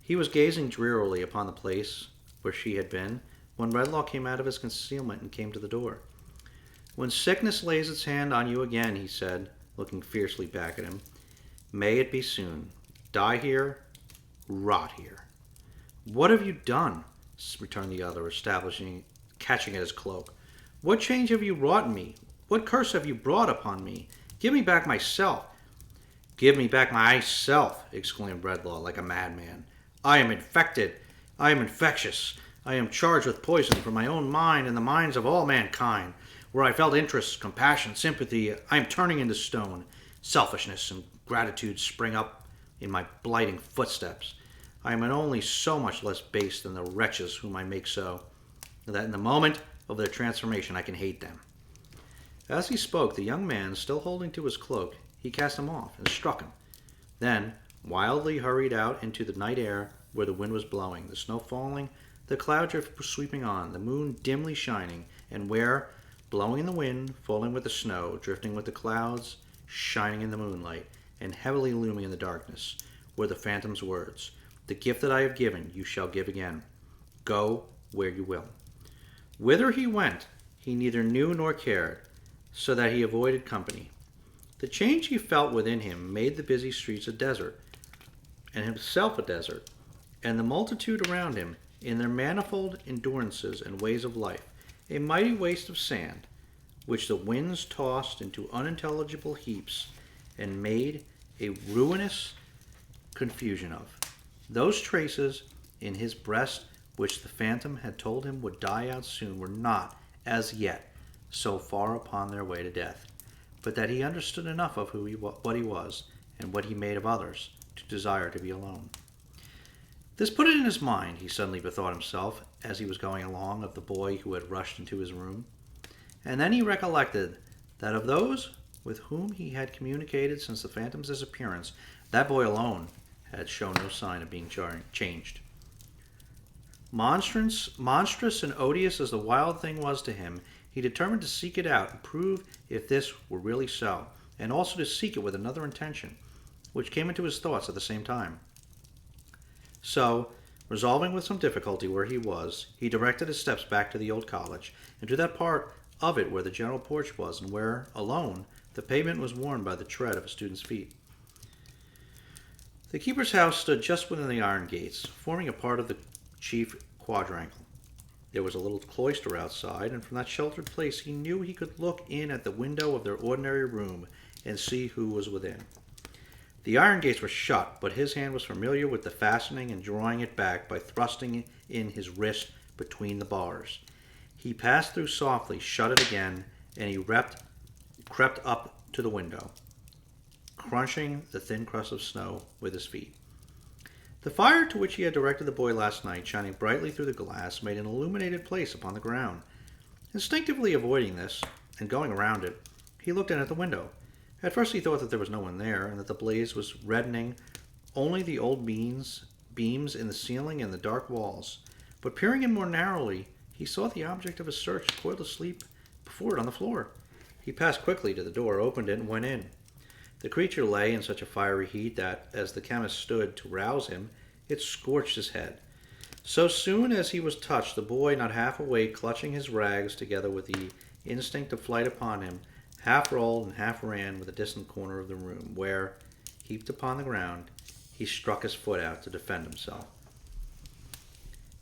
He was gazing drearily upon the place where she had been, when Redlaw came out of his concealment and came to the door. "When sickness lays its hand on you again," he said, looking fiercely back at him, "may it be soon. Die here, rot here." "What have you done?" returned the other, catching at his cloak. "What change have you wrought in me? What curse have you brought upon me? Give me back myself." "Give me back myself!" exclaimed Redlaw like a madman. "I am infected. I am infectious. I am charged with poison from my own mind and the minds of all mankind. Where I felt interest, compassion, sympathy, I am turning into stone. Selfishness and gratitude spring up in my blighting footsteps. I am only so much less base than the wretches whom I make so, that in the moment of their transformation I can hate them." As he spoke, the young man, still holding to his cloak, he cast him off and struck him. Then wildly hurried out into the night air where the wind was blowing, the snow falling, the cloud drift sweeping on, the moon dimly shining, and where, blowing in the wind, falling with the snow, drifting with the clouds, shining in the moonlight, and heavily looming in the darkness, were the phantom's words, "The gift that I have given, you shall give again. Go where you will." Whither he went, he neither knew nor cared, so that he avoided company. The change he felt within him made the busy streets a desert, and himself a desert, and the multitude around him, in their manifold endurances and ways of life, a mighty waste of sand, which the winds tossed into unintelligible heaps and made a ruinous confusion of. Those traces in his breast which the phantom had told him would die out soon were not, as yet, so far upon their way to death, but that he understood enough of what he was, and what he made of others, to desire to be alone. This put it in his mind, he suddenly bethought himself, as he was going along, of the boy who had rushed into his room. And then he recollected that of those with whom he had communicated since the phantom's disappearance, that boy alone had shown no sign of being changed. Monstrous and odious as the wild thing was to him, he determined to seek it out and prove if this were really so, and also to seek it with another intention, which came into his thoughts at the same time. So, resolving with some difficulty where he was, he directed his steps back to the old college, and to that part of it where the general porch was, and where, alone, the pavement was worn by the tread of a student's feet. The keeper's house stood just within the iron gates, forming a part of the chief quadrangle. There was a little cloister outside, and from that sheltered place he knew he could look in at the window of their ordinary room and see who was within. The iron gates were shut, but his hand was familiar with the fastening and drawing it back by thrusting in his wrist between the bars. He passed through softly, shut it again, and he crept up to the window, crunching the thin crust of snow with his feet. The fire to which he had directed the boy last night, shining brightly through the glass, made an illuminated place upon the ground. Instinctively avoiding this, and going around it, he looked in at the window. At first he thought that there was no one there, and that the blaze was reddening only the old beams in the ceiling and the dark walls. But peering in more narrowly, he saw the object of his search coiled asleep before it on the floor. He passed quickly to the door, opened it, and went in. The creature lay in such a fiery heat that, as the chemist stood to rouse him, it scorched his head. So soon as he was touched, the boy, not half awake, clutching his rags together with the instinct of flight upon him, half rolled and half ran with a distant corner of the room, where, heaped upon the ground, he struck his foot out to defend himself.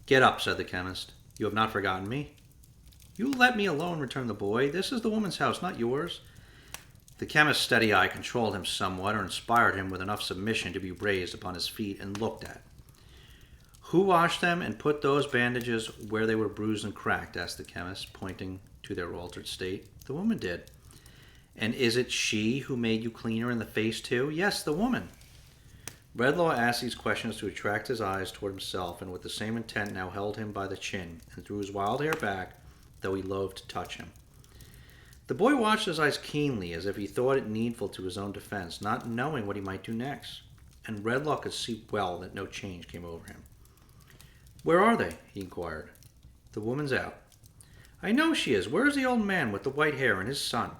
"Get up," said the chemist. "You have not forgotten me?" "You let me alone," returned the boy. "This is the woman's house, not yours." The chemist's steady eye controlled him somewhat, or inspired him with enough submission to be raised upon his feet and looked at. "Who washed them and put those bandages where they were bruised and cracked?" asked the chemist, pointing to their altered state. "The woman did." "And is it she who made you cleaner in the face too?" "Yes, the woman." Redlaw asked these questions to attract his eyes toward himself, and with the same intent now held him by the chin, and threw his wild hair back, though he loathed to touch him. The boy watched his eyes keenly, as if he thought it needful to his own defense, not knowing what he might do next, and Redlaw could see well that no change came over him. "Where are they?" he inquired. "The woman's out." "I know she is. Where is the old man with the white hair and his son?"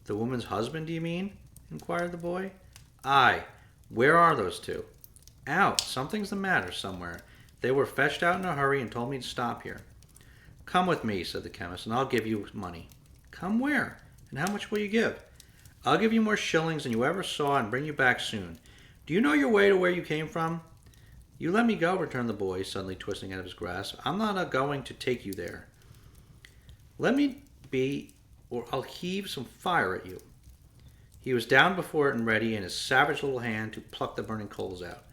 "The woman's husband, do you mean?" inquired the boy. "Aye. Where are those two?" "Out. Something's the matter somewhere. They were fetched out in a hurry and told me to stop here." "Come with me," said the chemist, "and I'll give you money." "Come where? And how much will you give?" "I'll give you more shillings than you ever saw and bring you back soon. Do you know your way to where you came from?" "You let me go," returned the boy, suddenly twisting out of his grasp. "I'm not going to take you there." "Let me be, or I'll heave some fire at you." He was down before it and ready in his savage little hand to pluck the burning coals out.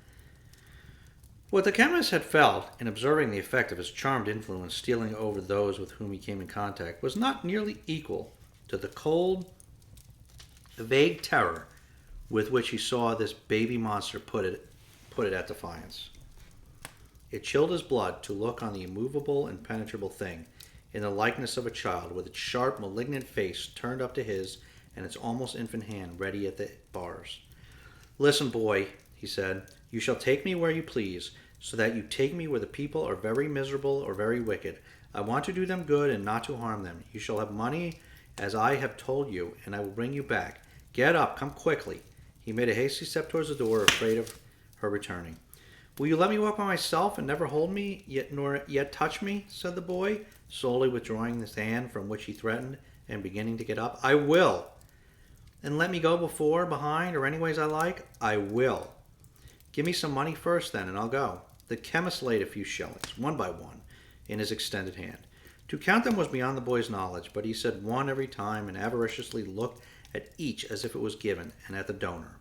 What the chemist had felt in observing the effect of his charmed influence stealing over those with whom he came in contact was not nearly equal to the cold, vague terror with which he saw this baby monster put it at defiance. It chilled his blood to look on the immovable, impenetrable thing in the likeness of a child, with its sharp, malignant face turned up to his and its almost infant hand ready at the bars. "Listen, boy," he said, "you shall take me where you please, so that you take me where the people are very miserable or very wicked. I want to do them good and not to harm them. You shall have money as I have told you, and I will bring you back. Get up, come quickly." He made a hasty step towards the door, afraid of her returning. "Will you let me walk by myself and never hold me, nor yet touch me?" said the boy, slowly withdrawing his hand from which he threatened and beginning to get up. "I will." "And let me go before, behind, or anyways I like?" "I will." "Give me some money first, then, and I'll go." The chemist laid a few shillings, one by one, in his extended hand. To count them was beyond the boy's knowledge, but he said one every time and avariciously looked at each as if it was given, and at the donor.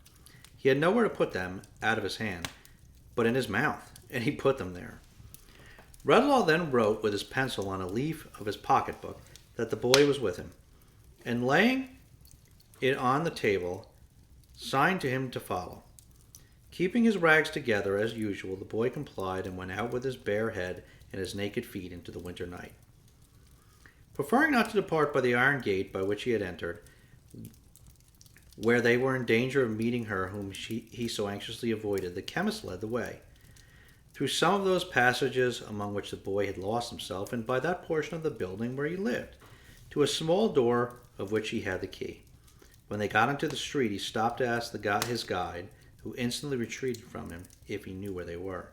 He had nowhere to put them out of his hand, but in his mouth, and he put them there. Redlaw then wrote with his pencil on a leaf of his pocketbook that the boy was with him, and laying it on the table, signed to him to follow. Keeping his rags together as usual, the boy complied and went out with his bare head and his naked feet into the winter night. Preferring not to depart by the iron gate by which he had entered, where they were in danger of meeting her whom he so anxiously avoided, the chemist led the way through some of those passages among which the boy had lost himself, and by that portion of the building where he lived, to a small door of which he had the key. When they got into the street, he stopped to ask his guide, who instantly retreated from him, if he knew where they were.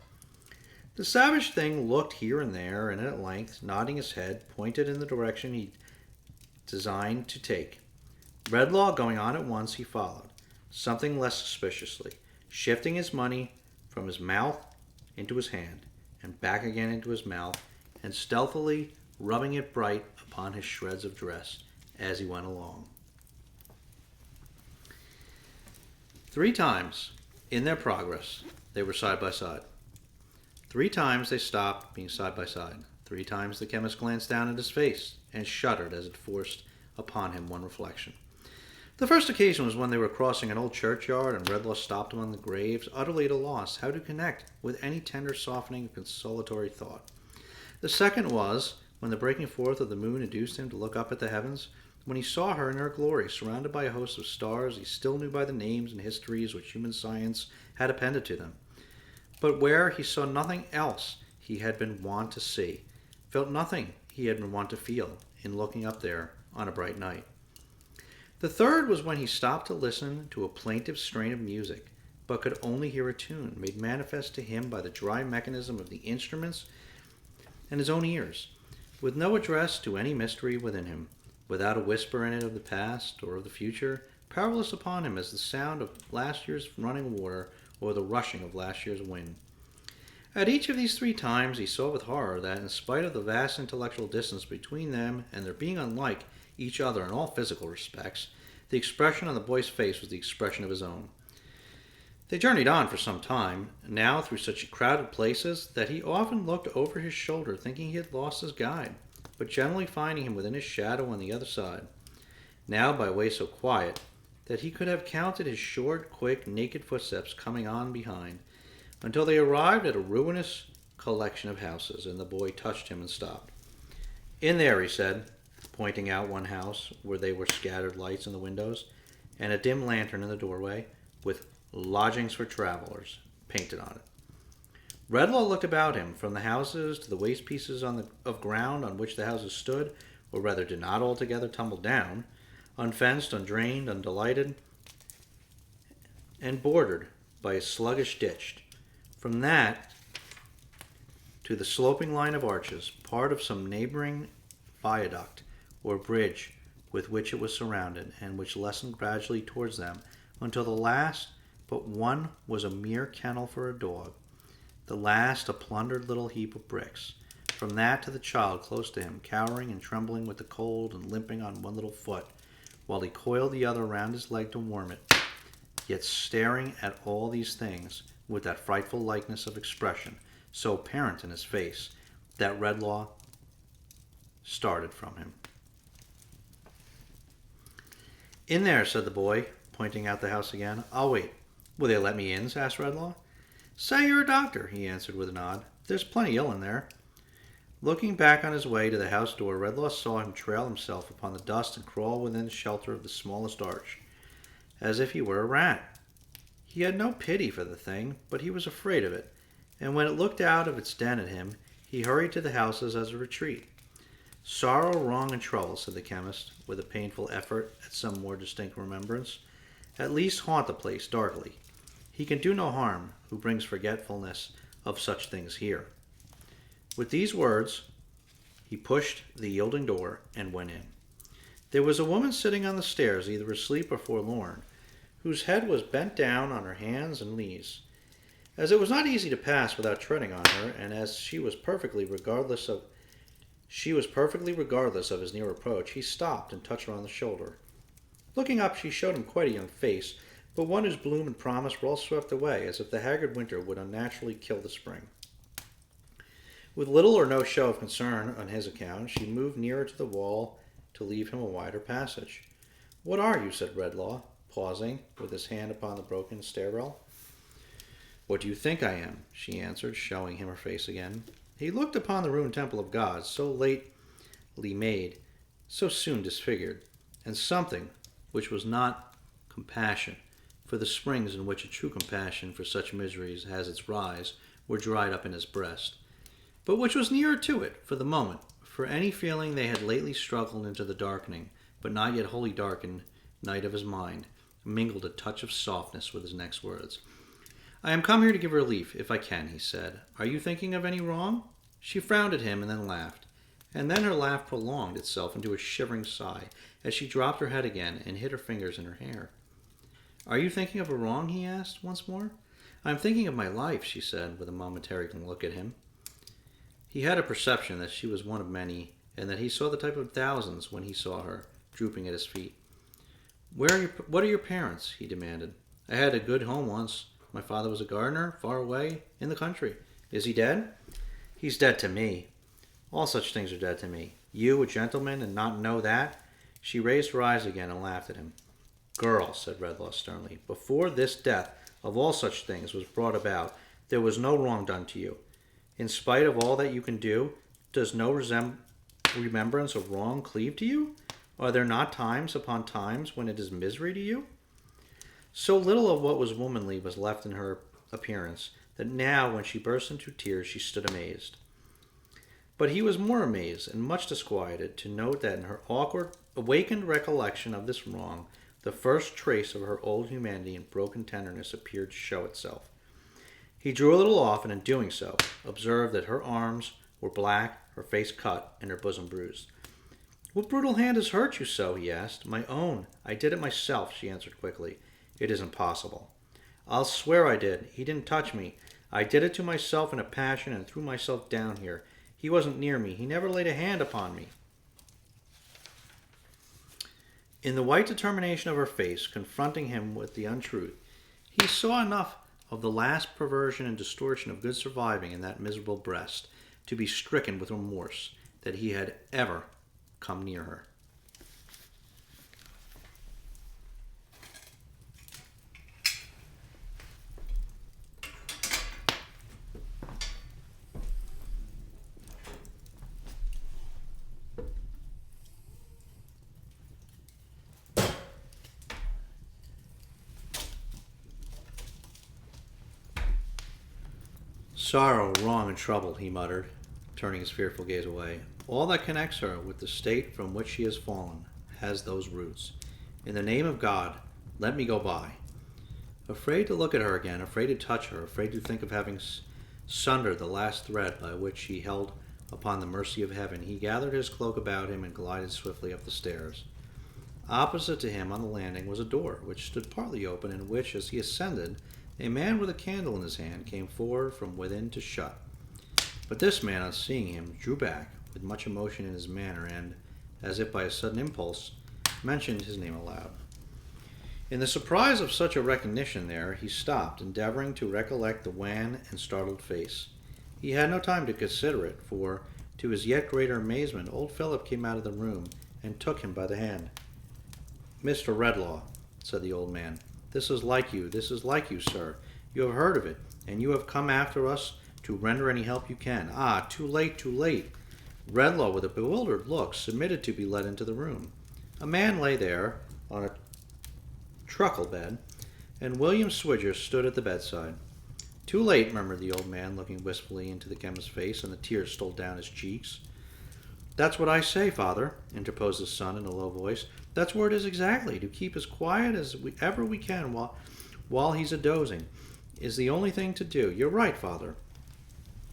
The savage thing looked here and there, and at length, nodding his head, pointed in the direction he designed to take. Redlaw going on at once, he followed, something less suspiciously, shifting his money from his mouth into his hand, and back again into his mouth, and stealthily rubbing it bright upon his shreds of dress as he went along. 3 times in their progress they were side by side. 3 times they stopped, being side by side. 3 times the chemist glanced down at his face and shuddered as it forced upon him one reflection. The first occasion was when they were crossing an old churchyard, and Redlaw stopped among the graves, utterly at a loss how to connect with any tender softening of consolatory thought. The second was when the breaking forth of the moon induced him to look up at the heavens, when he saw her in her glory, surrounded by a host of stars he still knew by the names and histories which human science had appended to them, but where he saw nothing else he had been wont to see, felt nothing he had been wont to feel, in looking up there on a bright night. The third was when he stopped to listen to a plaintive strain of music, but could only hear a tune, made manifest to him by the dry mechanism of the instruments and his own ears, with no address to any mystery within him, without a whisper in it of the past or of the future, powerless upon him as the sound of last year's running water or the rushing of last year's wind. At each of these 3 times he saw with horror that, in spite of the vast intellectual distance between them and their being unlike each other in all physical respects, the expression on the boy's face was the expression of his own. They journeyed on for some time, now through such crowded places that he often looked over his shoulder thinking he had lost his guide, but generally finding him within his shadow on the other side. Now by way so quiet that he could have counted his short, quick, naked footsteps coming on behind, until they arrived at a ruinous collection of houses, and the boy touched him and stopped. "In there," he said, pointing out one house where there were scattered lights in the windows, and a dim lantern in the doorway, with "Lodgings for Travelers" painted on it. Redlaw looked about him, from the houses to the waste pieces of ground on which the houses stood, or rather did not altogether tumble down, unfenced, undrained, undelighted, and bordered by a sluggish ditch. From that to the sloping line of arches, part of some neighboring viaduct or bridge with which it was surrounded, and which lessened gradually towards them, until the last but one was a mere kennel for a dog, the last a plundered little heap of bricks. From that to the child close to him, cowering and trembling with the cold and limping on one little foot, while he coiled the other round his leg to warm it, yet staring at all these things with that frightful likeness of expression so apparent in his face that Redlaw started from him. "In there," said the boy, pointing out the house again. "I'll wait." "Will they let me in?" asked Redlaw. "Say you're a doctor," he answered with a nod. "There's plenty ill in there." Looking back on his way to the house door, Redlaw saw him trail himself upon the dust and crawl within the shelter of the smallest arch, as if he were a rat. He had no pity for the thing, but he was afraid of it, and when it looked out of its den at him, he hurried to the houses as a retreat. "Sorrow, wrong, and trouble," said the chemist, with a painful effort at some more distinct remembrance, "at least haunt the place darkly. He can do no harm who brings forgetfulness of such things here." With these words, he pushed the yielding door and went in. There was a woman sitting on the stairs, either asleep or forlorn, whose head was bent down on her hands and knees. As it was not easy to pass without treading on her, and as she was perfectly regardless of his near approach, he stopped and touched her on the shoulder. Looking up, she showed him quite a young face, but one whose bloom and promise were all swept away, as if the haggard winter would unnaturally kill the spring. With little or no show of concern on his account, she moved nearer to the wall to leave him a wider passage. "What are you?" said Redlaw, pausing, with his hand upon the broken stair-rail. "What do you think I am?" she answered, showing him her face again. He looked upon the ruined temple of God, so lately made, so soon disfigured, and something which was not compassion, for the springs in which a true compassion for such miseries has its rise were dried up in his breast, but which was nearer to it, for the moment, for any feeling they had lately struggled into the darkening, but not yet wholly darkened, night of his mind, mingled a touch of softness with his next words. "I am come here to give relief, if I can," he said. "Are you thinking of any wrong?" She frowned at him and then laughed, and then her laugh prolonged itself into a shivering sigh as she dropped her head again and hid her fingers in her hair. "Are you thinking of a wrong?" he asked once more. "I am thinking of my life," she said, with a momentary look at him. He had a perception that she was one of many, and that he saw the type of thousands when he saw her, drooping at his feet. What are your parents?" he demanded. "I had a good home once. My father was a gardener, far away, in the country. Is he dead?" "He's dead to me. All such things are dead to me. You, a gentleman, and not know that?" She raised her eyes again and laughed at him. "Girl," said Redlaw sternly, "before this death of all such things was brought about, there was no wrong done to you. In spite of all that you can do, does no remembrance of wrong cleave to you? Are there not times upon times when it is misery to you?" So little of what was womanly was left in her appearance, that now when she burst into tears she stood amazed. But he was more amazed and much disquieted to note that in her awkward, awakened recollection of this wrong, the first trace of her old humanity and broken tenderness appeared to show itself. He drew a little off, and in doing so, observed that her arms were black her face cut and her bosom bruised. "What brutal hand has hurt you so?" he asked. "My own. I did it myself," she answered quickly. "It isn't possible." "I'll swear I did. He didn't touch me. I did it to myself in a passion and threw myself down here. He wasn't near me. He never laid a hand upon me." In the white determination of her face, confronting him with the untruth, he saw enough of the last perversion and distortion of good surviving in that miserable breast to be stricken with remorse that he had ever come near her. "Sorrow, wrong, and trouble," he muttered, turning his fearful gaze away. "All that connects her with the state from which she has fallen has those roots. In the name of God, let me go by." Afraid to look at her again, afraid to touch her, afraid to think of having sundered the last thread by which he held upon the mercy of heaven, he gathered his cloak about him and glided swiftly up the stairs. Opposite to him on the landing was a door, which stood partly open, and which, as he ascended, a man with a candle in his hand came forward from within to shut. But this man, on seeing him, drew back with much emotion in his manner, and, as if by a sudden impulse, mentioned his name aloud. In the surprise of such a recognition there, he stopped, endeavoring to recollect the wan and startled face. He had no time to consider it, for, to his yet greater amazement, old Philip came out of the room and took him by the hand. "Mr. Redlaw," said the old man, this is like you, sir. You have heard of it, and you have come after us to render any help you can. Ah, too late, too late." Redlaw, with a bewildered look, submitted to be led into the room. A man lay there on a truckle bed, and William Swidger stood at the bedside. "Too late," murmured the old man, looking wistfully into the chemist's face, and the tears stole down his cheeks. "That's what I say, father," interposed his son in a low voice. "That's where it is exactly. To keep as quiet as ever we can while he's a-dozing is the only thing to do. You're right, father."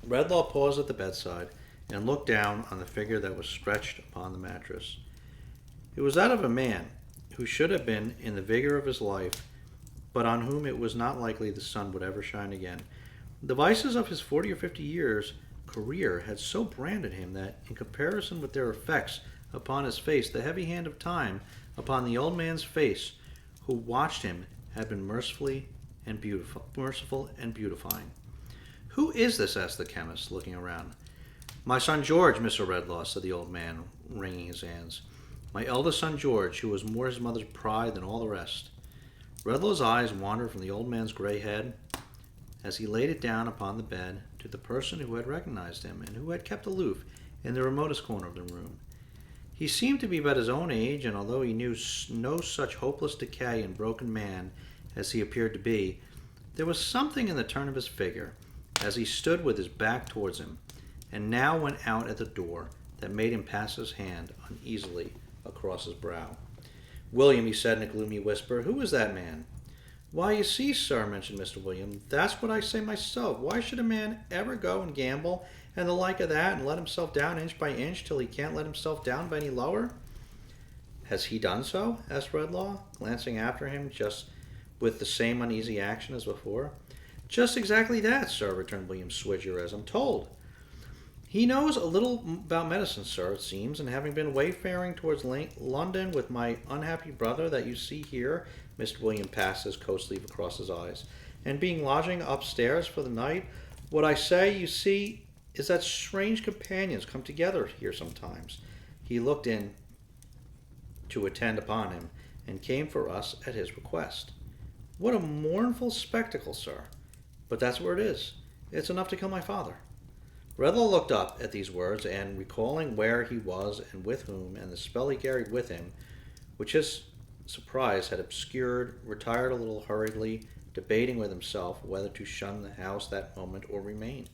Redlaw paused at the bedside and looked down on the figure that was stretched upon the mattress. It was that of a man who should have been in the vigor of his life, but on whom it was not likely the sun would ever shine again. The vices of his 40 or 50 years' career had so branded him that, in comparison with their effects upon his face, the heavy hand of time upon the old man's face who watched him had been merciful and beautifying. "Who is this?" asked the chemist, looking around. "My son George, Mr. Redlaw," said the old man, wringing his hands. "My eldest son George, who was more his mother's pride than all the rest." Redlaw's eyes wandered from the old man's gray head, as he laid it down upon the bed, to the person who had recognized him, and who had kept aloof in the remotest corner of the room. He seemed to be but his own age, and although he knew no such hopeless decay and broken man as he appeared to be, there was something in the turn of his figure, as he stood with his back towards him, and now went out at the door, that made him pass his hand uneasily across his brow. "William," he said in a gloomy whisper, "who is that man?" "Why, you see, sir," mentioned Mr. William, "that's what I say myself. Why should a man ever go and gamble and the like of that, and let himself down inch by inch till he can't let himself down by any lower?" "Has he done so?" asked Redlaw, glancing after him just with the same uneasy action as before. "Just exactly that, sir," returned William Swidger, "as I'm told. He knows a little about medicine, sir, it seems, and having been wayfaring towards London with my unhappy brother that you see here," Mr. William passed his coat sleeve across his eyes, "and being lodging upstairs for the night, what I say, you see, is that strange companions come together here sometimes. He looked in to attend upon him, and came for us at his request." "What a mournful spectacle, sir! But that's where it is. It's enough to kill my father." Redlaw looked up at these words, and recalling where he was and with whom, and the spell he carried with him, which his surprise had obscured, retired a little hurriedly, debating with himself whether to shun the house that moment or remain.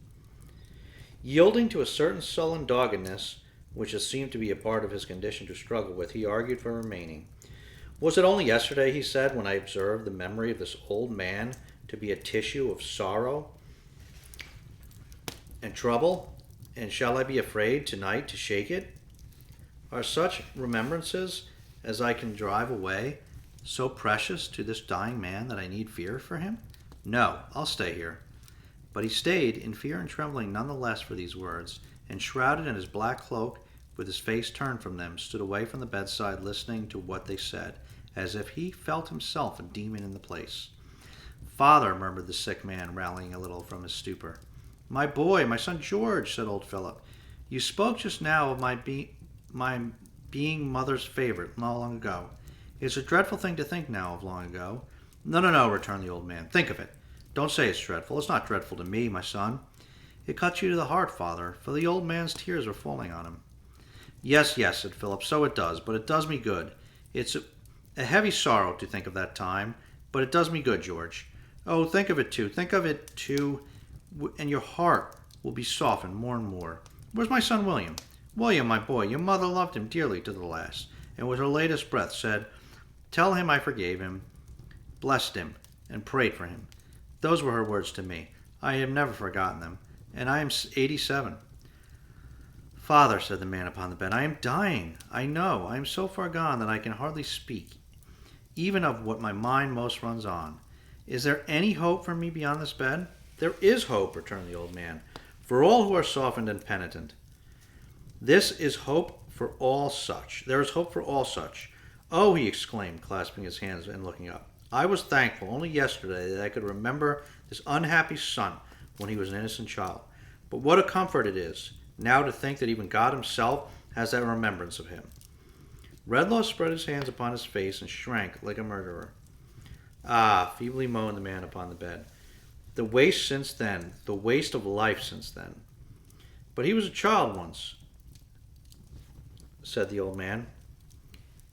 Yielding to a certain sullen doggedness, which it seemed to be a part of his condition to struggle with, he argued for remaining. "Was it only yesterday," he said, "when I observed the memory of this old man to be a tissue of sorrow and trouble, And shall I be afraid tonight to shake it? Are such remembrances as I can drive away so precious to this dying man that I need fear for him? No, I'll stay here. But he stayed, in fear and trembling none the less for these words, and shrouded in his black cloak, with his face turned from them, stood away from the bedside, listening to what they said, as if he felt himself a demon in the place. Father, murmured the sick man, rallying a little from his stupor. My boy, my son George, said old Philip. You spoke just now of my being mother's favorite not long ago. It's a dreadful thing to think now of long ago. No, returned the old man. Think of it. Don't say it's dreadful. It's not dreadful to me, my son. It cuts you to the heart, father, for the old man's tears were falling on him. Yes, said Philip, so it does, but it does me good. It's a heavy sorrow to think of that time, but it does me good, George. Oh, think of it too, and your heart will be softened more and more. Where's my son William? William, my boy, your mother loved him dearly to the last, and with her latest breath said, Tell him I forgave him, blessed him, and prayed for him. Those were her words to me. I have never forgotten them, and I am 87. Father, said the man upon the bed, I am dying. I know. I am so far gone that I can hardly speak, even of what my mind most runs on. Is there any hope for me beyond this bed? There is hope, returned the old man, for all who are softened and penitent. This is hope for all such. There is hope for all such. Oh, he exclaimed, clasping his hands and looking up. I was thankful only yesterday that I could remember this unhappy son when he was an innocent child. But what a comfort it is now to think that even God himself has that remembrance of him. Redlaw spread his hands upon his face and shrank like a murderer. Ah, feebly moaned the man upon the bed. The waste since then, the waste of life since then. But he was a child once, said the old man.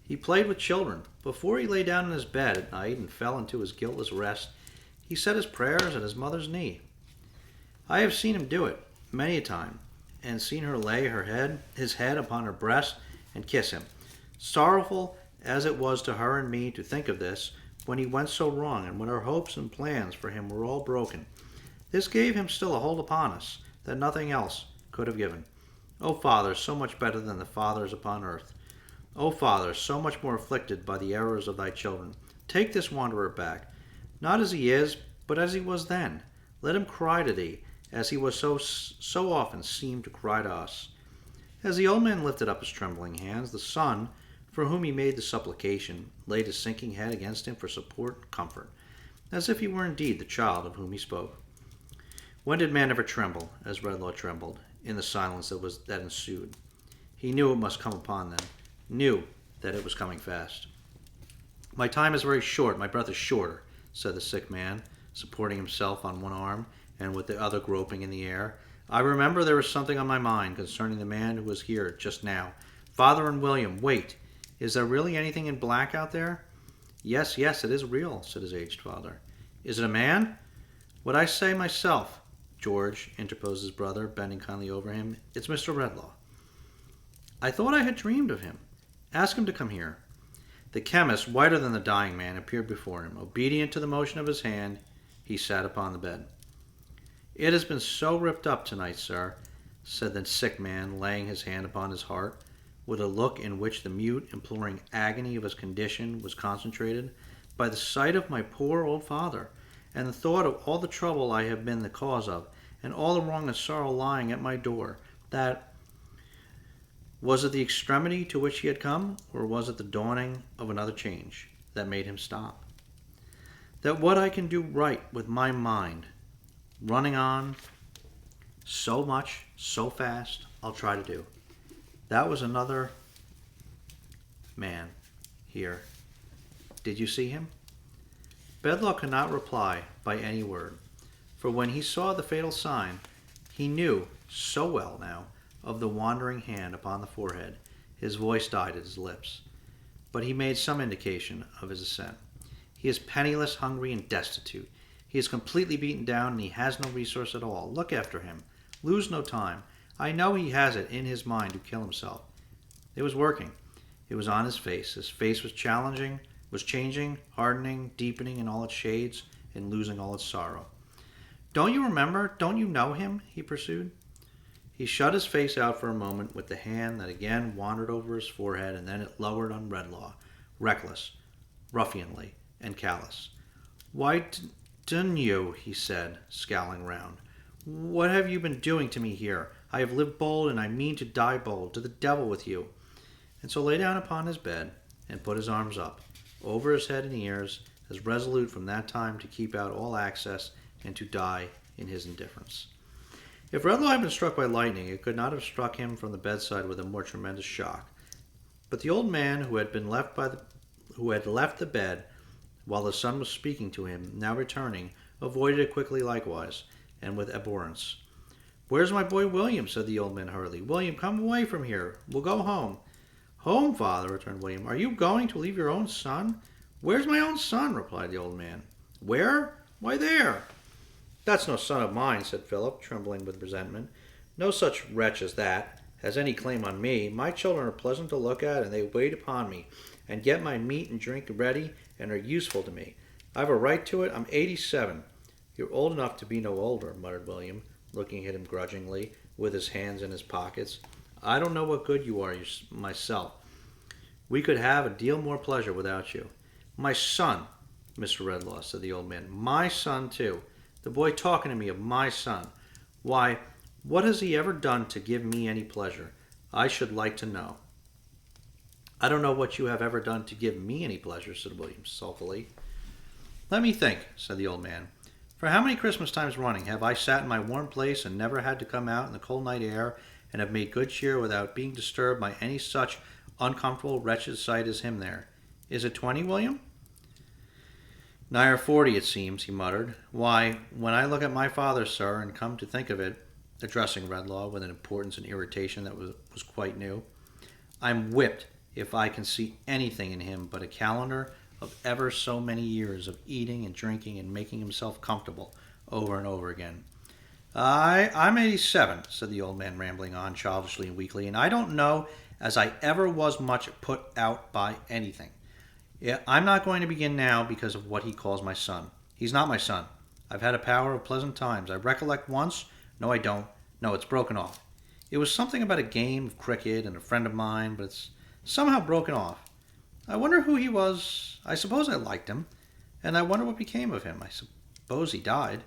He played with children. Before he lay down in his bed at night and fell into his guiltless rest, he said his prayers at his mother's knee. I have seen him do it many a time, and seen her lay his head upon her breast and kiss him. Sorrowful as it was to her and me to think of this, when he went so wrong, and when our hopes and plans for him were all broken, this gave him still a hold upon us that nothing else could have given. O Father, so much better than the fathers upon earth. O Father, so much more afflicted by the errors of thy children, take this wanderer back, not as he is, but as he was then. Let him cry to thee, as he was so often seemed to cry to us. As the old man lifted up his trembling hands, the son, for whom he made the supplication, laid his sinking head against him for support and comfort, as if he were indeed the child of whom he spoke. When did man ever tremble, as Redlaw trembled, in the silence that ensued? He knew it must come upon them, knew that it was coming fast. My time is very short, my breath is shorter, said the sick man, supporting himself on one arm, and with the other groping in the air. I remember there was something on my mind concerning the man who was here just now. Father and William, wait. Is there really anything in black out there? Yes, it is real, said his aged father. Is it a man? What I say myself, George, interposed his brother, bending kindly over him. It's Mr. Redlaw. I thought I had dreamed of him. Ask him to come here. The chemist, whiter than the dying man, appeared before him. Obedient to the motion of his hand, he sat upon the bed. It has been so ripped up tonight, sir, said the sick man, laying his hand upon his heart, with a look in which the mute, imploring agony of his condition was concentrated, by the sight of my poor old father, and the thought of all the trouble I have been the cause of, and all the wrong and sorrow lying at my door, that was it the extremity to which he had come, or was it the dawning of another change that made him stop? That what I can do right with my mind, running on so much, so fast, I'll try to do. That was another man here. Did you see him? Bedloe could not reply by any word, for when he saw the fatal sign, he knew so well now of the wandering hand upon the forehead, his voice died at his lips. But he made some indication of his assent. He is penniless, hungry, and destitute. He is completely beaten down, and he has no resource at all. Look after him. Lose no time. I know he has it in his mind to kill himself. It was working. It was on his face. His face was changing, hardening, deepening in all its shades, and losing all its sorrow. Don't you remember? Don't you know him? He pursued. He shut his face out for a moment with the hand that again wandered over his forehead, and then it lowered on Redlaw, reckless, ruffianly, and callous. "Why didn't you?" he said, scowling round. "What have you been doing to me here? I have lived bold, and I mean to die bold. To the devil with you!" And so lay down upon his bed, and put his arms up, over his head and ears, as resolute from that time to keep out all access, and to die in his indifference. If Redlaw had been struck by lightning, it could not have struck him from the bedside with a more tremendous shock. But the old man, who had left the bed while the son was speaking to him, now returning, avoided it quickly likewise, and with abhorrence. "Where's my boy William?" said the old man hurriedly. "William, come away from here. We'll go home." "Home, father," returned William. "Are you going to leave your own son?" "Where's my own son?" replied the old man. "Where? Why, there." "That's no son of mine," said Philip, trembling with resentment. "No such wretch as that has any claim on me. My children are pleasant to look at, and they wait upon me, and get my meat and drink ready, and are useful to me. I've a right to it. I'm 87. "You're old enough to be no older," muttered William, looking at him grudgingly, with his hands in his pockets. "I don't know what good you are myself. We could have a deal more pleasure without you." "My son, Mr. Redlaw," said the old man. "My son, too. The boy talking to me of my son. Why, what has he ever done to give me any pleasure? I should like to know." "I don't know what you have ever done to give me any pleasure," said William sulkily. "Let me think," said the old man. "For how many Christmas times running have I sat in my warm place and never had to come out in the cold night air, and have made good cheer without being disturbed by any such uncomfortable, wretched sight as him there? Is it 20, William?" "Nigher 40, it seems," he muttered. "Why, when I look at my father, sir, and come to think of it," addressing Redlaw with an importance and irritation that was quite new, "I'm whipped if I can see anything in him but a calendar of ever so many years of eating and drinking and making himself comfortable over and over again." I'm 87, said the old man, rambling on childishly and weakly, "and I don't know as I ever was much put out by anything. Yeah, I'm not going to begin now because of what he calls my son. He's not my son. I've had a power of pleasant times. I recollect once. No, I don't. No, it's broken off. It was something about a game of cricket and a friend of mine, but it's somehow broken off. I wonder who he was. I suppose I liked him, and I wonder what became of him. I suppose he died.